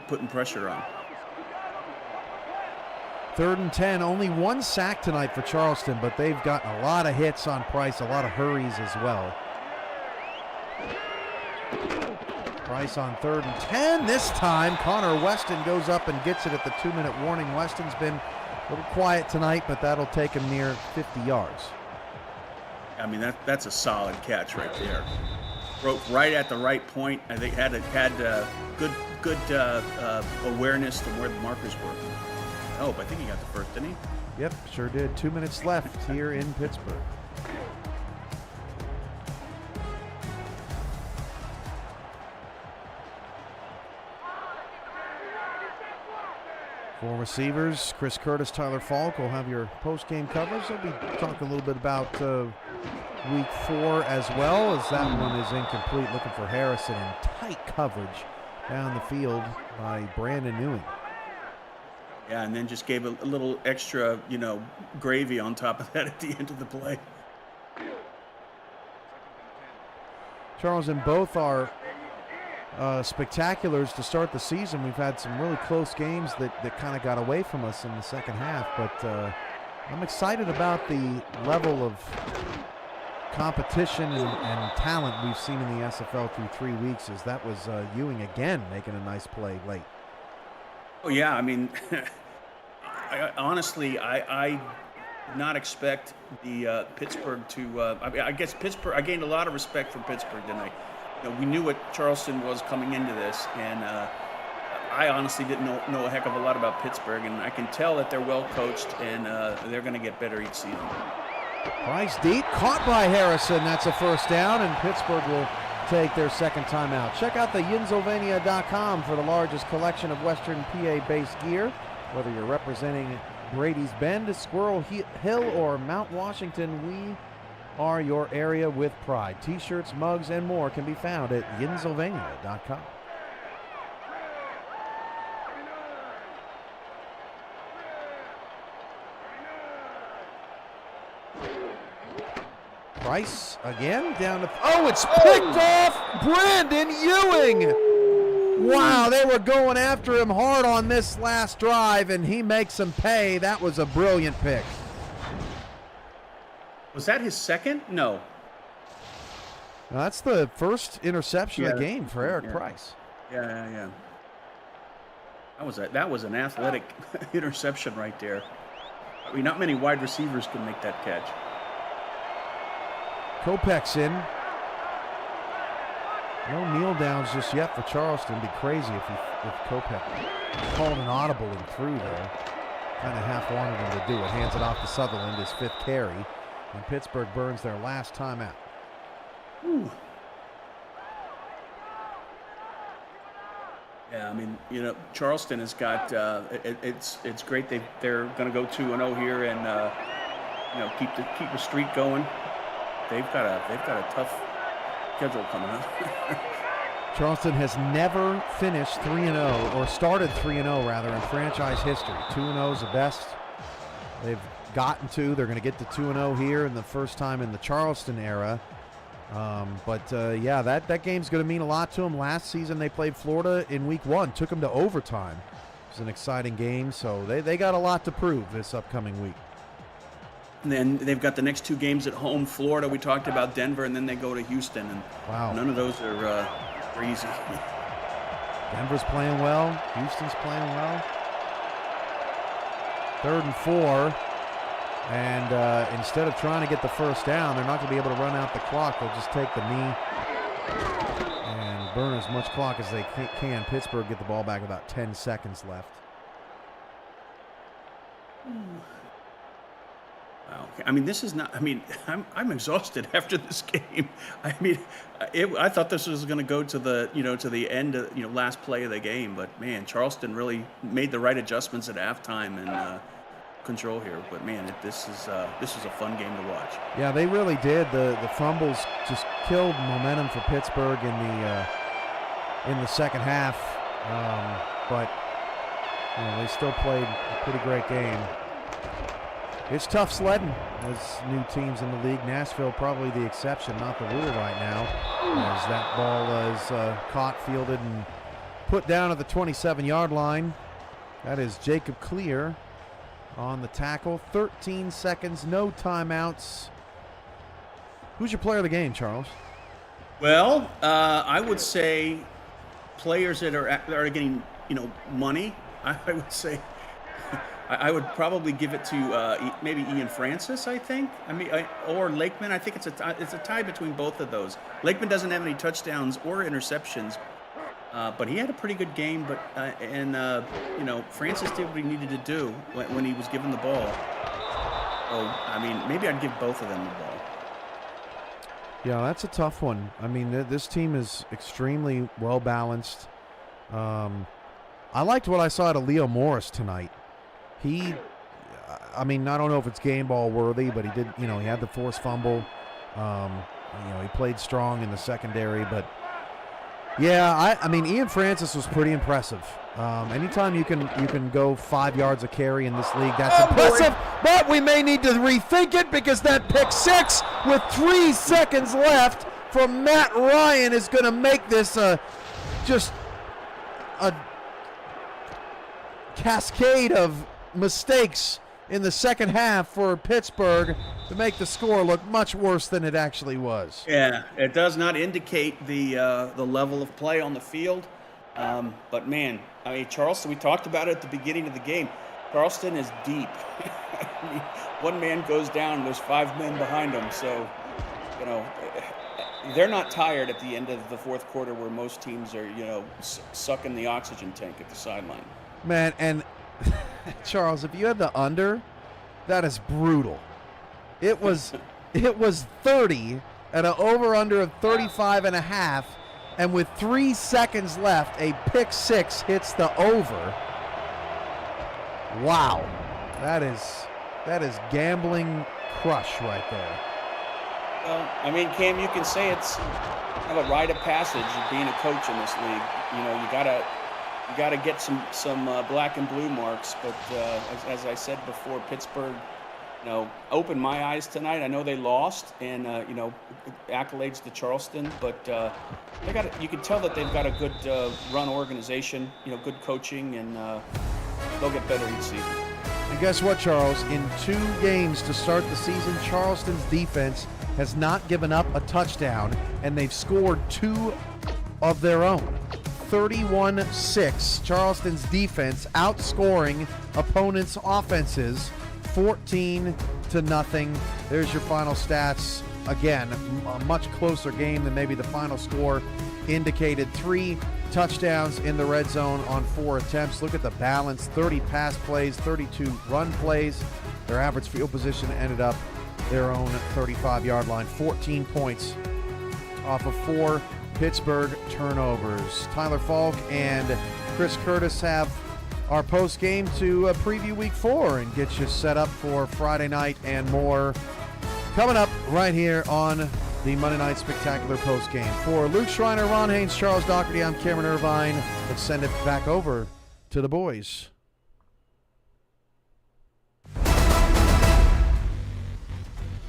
putting pressure on. 3rd and 10, only one sack tonight for Charleston, but they've got a lot of hits on Price, a lot of hurries as well. Price on 3rd and 10 this time. Connor Weston goes up and gets it at the 2-minute warning. Weston's been a little quiet tonight, but that'll take him near 50 yards. I mean, that's a solid catch right there. Broke right at the right point. I think had good awareness to where the markers were. Oh, I think he got the first, didn't he? Yep, sure did. 2 minutes left here in Pittsburgh. For receivers, Chris Curtis, Tyler Falk will have your post-game coverage. They'll be talking a little bit about week 4 as well, as that one is incomplete. Looking for Harrison in tight coverage down the field by Brandon Ewing. Yeah, and then just gave a little extra, gravy on top of that at the end of the play. Charles, in both our spectaculars to start the season, we've had some really close games that kind of got away from us in the second half, but I'm excited about the level of competition and talent we've seen in the SFL through 3 weeks, as that was Ewing again making a nice play late. Oh, yeah, I mean, honestly, I did not expect the Pittsburgh to, I guess Pittsburgh, I gained a lot of respect for Pittsburgh tonight. We knew what Charleston was coming into this, and I honestly didn't know a heck of a lot about Pittsburgh, and I can tell that they're well coached, and they're going to get better each season. Price deep, caught by Harrison. That's a first down, and Pittsburgh will take their second timeout. Check out the Yinsylvania.com for the largest collection of Western PA-based gear. Whether you're representing Brady's Bend, Squirrel Hill, or Mount Washington, we are your area with pride. T-shirts, mugs, and more can be found at Yinsylvania.com. Price again down to, it's picked off Brandon Ewing. Wow, they were going after him hard on this last drive, and he makes them pay. That was a brilliant pick. Was that his second? No. Now, that's the first interception of the game for Eric Price. Yeah. That was an athletic interception right there. I mean, not many wide receivers can make that catch. Kopech's in. No kneel downs just yet for Charleston. It'd be crazy if Kopech called an audible and threw there. Kind of half wanted him to do it. Hands it off to Sutherland, his 5th carry. And Pittsburgh burns their last timeout. Ooh. Yeah, I mean, Charleston has got. It's great. They're going to go 2-0 here and keep the streak going. They've got a tough schedule coming up. Charleston has never finished 3-0, or started 3-0 rather, in franchise history. 2-0 is the best they've gotten to. They're going to get to 2-0 here in the first time in the Charleston era. Yeah, that game's going to mean a lot to them. Last season they played Florida in week 1, took them to overtime. It was an exciting game, so they got a lot to prove this upcoming week. And then they've got the next 2 games at home. Florida, we talked about Denver, and then they go to Houston. And wow, none of those are easy. Denver's playing well. Houston's playing well. 3rd and 4. And instead of trying to get the first down, they're not going to be able to run out the clock. They'll just take the knee and burn as much clock as they can. Pittsburgh get the ball back with about 10 seconds left. Wow. I mean, this is not. I mean, I'm exhausted after this game. I mean, I thought this was going to go to the end of last play of the game, but man, Charleston really made the right adjustments at halftime and control here. But man, this is a fun game to watch. Yeah, they really did. The fumbles just killed momentum for Pittsburgh in the second half, but they still played a pretty great game. It's tough sledding as new teams in the league. Nashville probably the exception, not the rule right now, as that ball is caught, fielded, and put down at the 27-yard line. That is Jacob Clear on the tackle. 13 seconds, no timeouts. Who's your player of the game, Charles? Well, I would say players that are getting money. I would say. I would probably give it to maybe Ian Francis, I think. I mean, or Lakeman. I think it's a tie between both of those. Lakeman doesn't have any touchdowns or interceptions, but he had a pretty good game. But Francis did what he needed to do when he was given the ball. So, I mean, maybe I'd give both of them the ball. Yeah, that's a tough one. I mean, this team is extremely well balanced. I liked what I saw out of Leo Morris tonight. I mean, I don't know if it's game ball worthy, but he did, he had the forced fumble. He played strong in the secondary, but yeah, I mean, Ian Francis was pretty impressive. Anytime you can go 5 yards a carry in this league, that's impressive. But we may need to rethink it because that pick 6 with 3 seconds left from Matt Ryan is going to make this just a cascade of mistakes in the second half for Pittsburgh to make the score look much worse than it actually was. Yeah, it does not indicate the level of play on the field. But man, I mean, Charleston, we talked about it at the beginning of the game. Charleston is deep. I mean, one man goes down, there's 5 men behind him. So, they're not tired at the end of the fourth quarter where most teams are, sucking the oxygen tank at the sideline. Man, and Charles, if you had the under, that is brutal. It was 30 at an over-under of 35.5, and with 3 seconds left, a pick 6 hits the over. Wow, that is gambling crush right there. Well, I mean, Cam, you can say it's kind of a rite of passage of being a coach in this league. You gotta get some black and blue marks, but as I said before, Pittsburgh, opened my eyes tonight. I know they lost, and accolades to Charleston, but you can tell that they've got a good run organization, good coaching, and they'll get better each season. And guess what, Charles? In 2 games to start the season, Charleston's defense has not given up a touchdown, and they've scored 2 of their own. 31-6. Charleston's defense outscoring opponents' offenses 14-0. There's your final stats. Again, a much closer game than maybe the final score indicated. 3 touchdowns in the red zone on 4 attempts. Look at the balance. 30 pass plays, 32 run plays. Their average field position ended up their own 35-yard line. 14 points off of 4 Pittsburgh turnovers. Tyler Falk and Chris Curtis have our post game to preview week 4 and get you set up for Friday night and more coming up right here on the Monday Night Spectacular post game. For Luke Schreiner, Ron Haynes, Charles Doherty, I'm Cameron Irvine. Let's send it back over to the boys.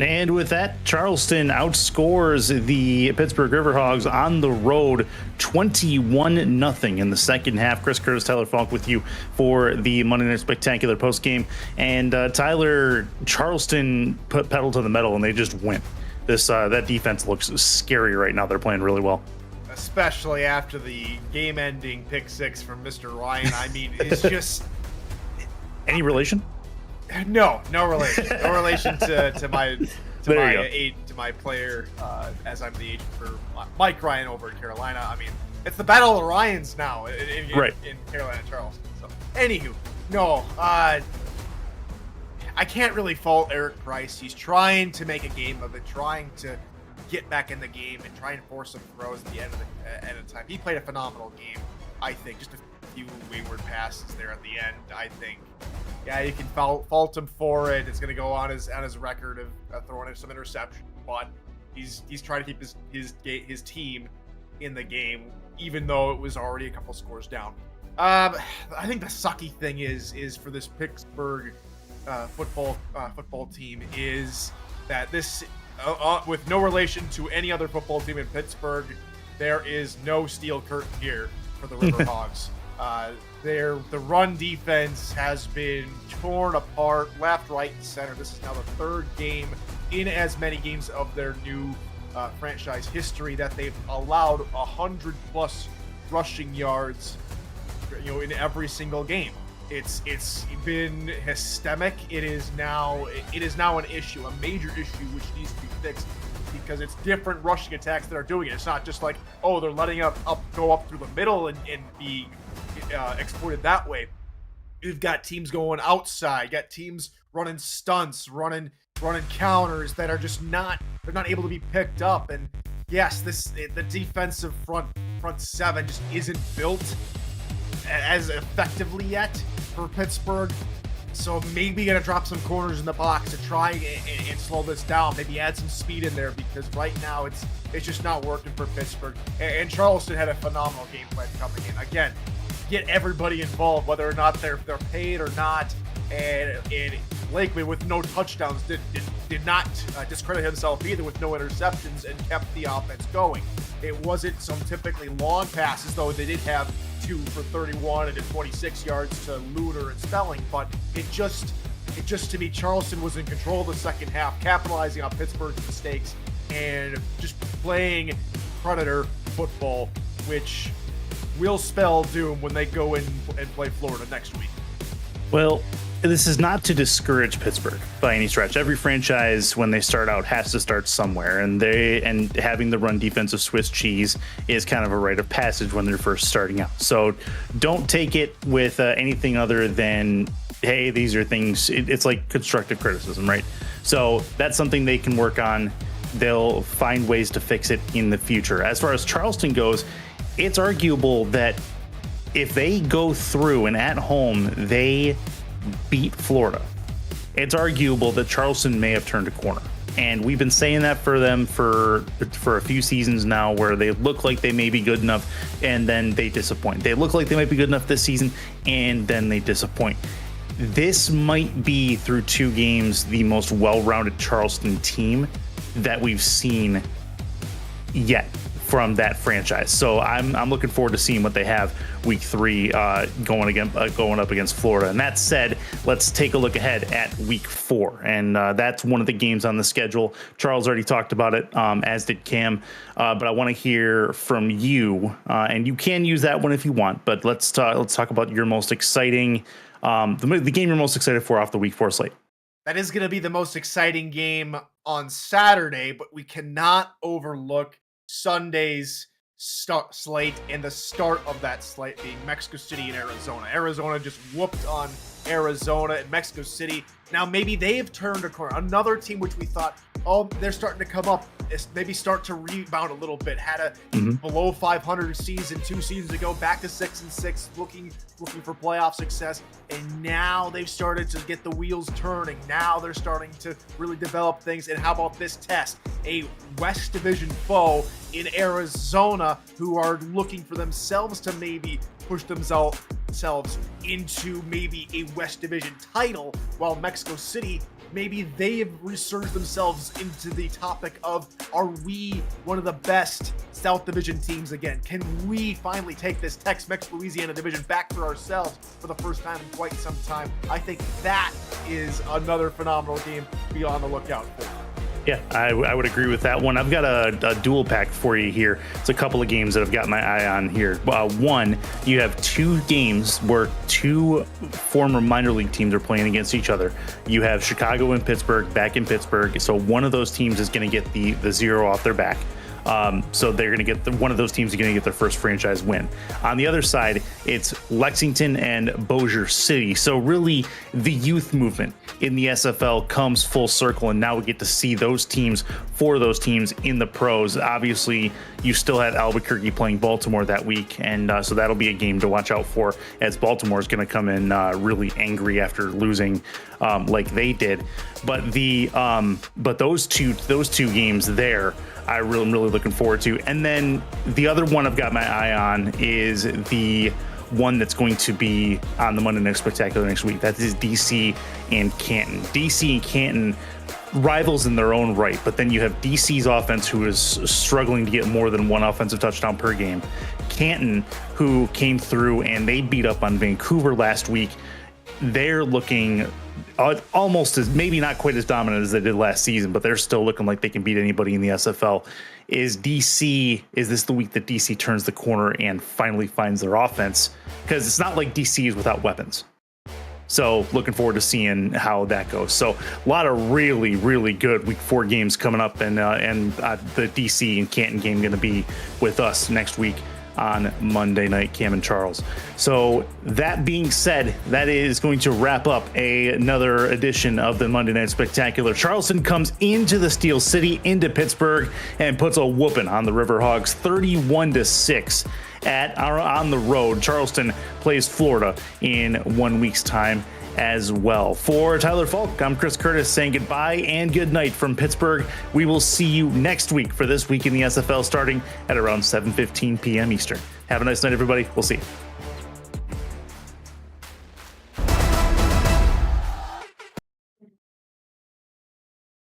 And with that, Charleston outscores the Pittsburgh Riverhogs on the road 21-0 in the second half. Chris Curtis, Tyler Falk with you for the Monday Night Spectacular postgame. And Tyler, Charleston put pedal to the metal and they just win. That defense looks scary right now. They're playing really well. Especially after the game-ending pick six from Mr. Ryan. I mean, it's just... Any relation? No relation. No relation to my player, as I'm the agent for Mike Ryan over in Carolina. I mean, it's the battle of the Ryans now in Carolina and Charleston. So, anywho, no, I can't really fault Eric Price. He's trying to make a game of it, trying to get back in the game and try and force some throws at the end of the time. He played a phenomenal game, I think. Just a few wayward passes there at the end, I think. Yeah, you can fault him for it. It's going to go on his record of throwing in some interception, but he's trying to keep his team in the game, even though it was already a couple scores down. I think the sucky thing is for this Pittsburgh football team is that this, with no relation to any other football team in Pittsburgh, there is no steel curtain here for the Riverhogs. The run defense has been torn apart left, right, and center. This is now the third game in as many games of their new franchise history that they've allowed 100+ rushing yards, in every single game. It's been systemic. It is now an issue, a major issue which needs to be fixed, because it's different rushing attacks that are doing it. It's not just like, oh, they're letting go up through the middle and be exploited that way. You've got teams going outside, you got teams running stunts, running counters that are just not able to be picked up. And yes, the defensive front seven just isn't built as effectively yet for Pittsburgh. So maybe gonna drop some corners in the box to try and slow this down. Maybe add some speed in there, because right now it's just not working for Pittsburgh. And Charleston had a phenomenal game plan coming in. Again, get everybody involved, whether or not they're paid or not. And Lakely, with no touchdowns, did not discredit himself either, with no interceptions, and kept the offense going. It wasn't some typically long passes, though they did have 2 for 31 and 26 yards to Luter and Spelling, but it just to me, Charleston was in control of the second half, capitalizing on Pittsburgh's mistakes and just playing Predator football, which will spell doom when they go in and play Florida next week. Well, this is not to discourage Pittsburgh by any stretch. Every franchise, when they start out, has to start somewhere, and having the run defense of Swiss cheese is kind of a rite of passage when they're first starting out. So don't take it with anything other than, hey, these are things. It's like constructive criticism, right? So that's something they can work on. They'll find ways to fix it in the future. As far as Charleston goes, it's arguable that if they go through and at home they beat Florida, it's arguable that Charleston may have turned a corner. And we've been saying that for them for a few seasons now, where they look like they may be good enough and then they disappoint. They look like they might be good enough this season and then they disappoint. This might be, through 2 games, the most well-rounded Charleston team that we've seen yet from that franchise. So I'm looking forward to seeing what they have week 3 going up against Florida. And that said, let's take a look ahead at week 4, and that's one of the games on the schedule. Charles already talked about it, as did Cam, but I want to hear from you, and you can use that one if you want, but let's talk about your most exciting the game you're most excited for off the week 4 slate. That is going to be the most exciting game on Saturday, but we cannot overlook Sunday's slate, and the start of that slate being Mexico City and Arizona. Arizona just whooped on Arizona and Mexico City. Now maybe they have turned a corner. Another team which we thought, oh, they're starting to come up, maybe start to rebound a little bit. Had a below 500 season 2 seasons ago, back to 6-6, looking for playoff success, and now they've started to get the wheels turning. Now they're starting to really develop things. And how about this test? A West Division foe in Arizona, who are looking for themselves to maybe push themselves into maybe a West Division title, while Mexico City maybe they have resurged themselves into the topic of, are we one of the best South Division teams again? Can we finally take this Tex-Mex Louisiana division back for ourselves for the first time in quite some time? I think that is another phenomenal game to be on the lookout for. Yeah, I would agree with that one. I've got a dual pack for you here. It's a couple of games that I've got my eye on here. One, you have two games where two former minor league teams are playing against each other. You have Chicago and Pittsburgh back in Pittsburgh. So one of those teams is going to get the zero off their back. So they're going to get one of those teams is going to get their first franchise win. On the other side, it's Lexington and Bossier City. So really, the youth movement in the SFL comes full circle, and now we get to see those teams in the pros. Obviously, you still had Albuquerque playing Baltimore that week, and so that'll be a game to watch out for, as Baltimore is going to come in really angry after losing like they did. But those two games there, I'm really looking forward to. And then the other one I've got my eye on is the one that's going to be on the Monday Night Spectacular next week. That is DC and Canton. DC and Canton, rivals in their own right, but then you have DC's offense, who is struggling to get more than one offensive touchdown per game. Canton, who came through and they beat up on Vancouver last week. They're looking almost as, maybe not quite as dominant as they did last season, but they're still looking like they can beat anybody in the SFL. Is this the week that DC turns the corner and finally finds their offense? Because it's not like DC is without weapons. So looking forward to seeing how that goes. So a lot of really, really good week 4 games coming up, and the DC and Canton game going to be with us next week on Monday night, Cam and Charles. So that being said, that is going to wrap up another edition of the Monday Night Spectacular. Charleston comes into the Steel City, into Pittsburgh, and puts a whooping on the Riverhogs, 31-6 on the road. Charleston plays Florida in 1 week's time as well. For Tyler Falk, I'm Chris Curtis saying goodbye and good night from Pittsburgh. We will see you next week for This Week in the SFL, starting at around 7:15 p.m. Eastern. Have a nice night, everybody. We'll see you.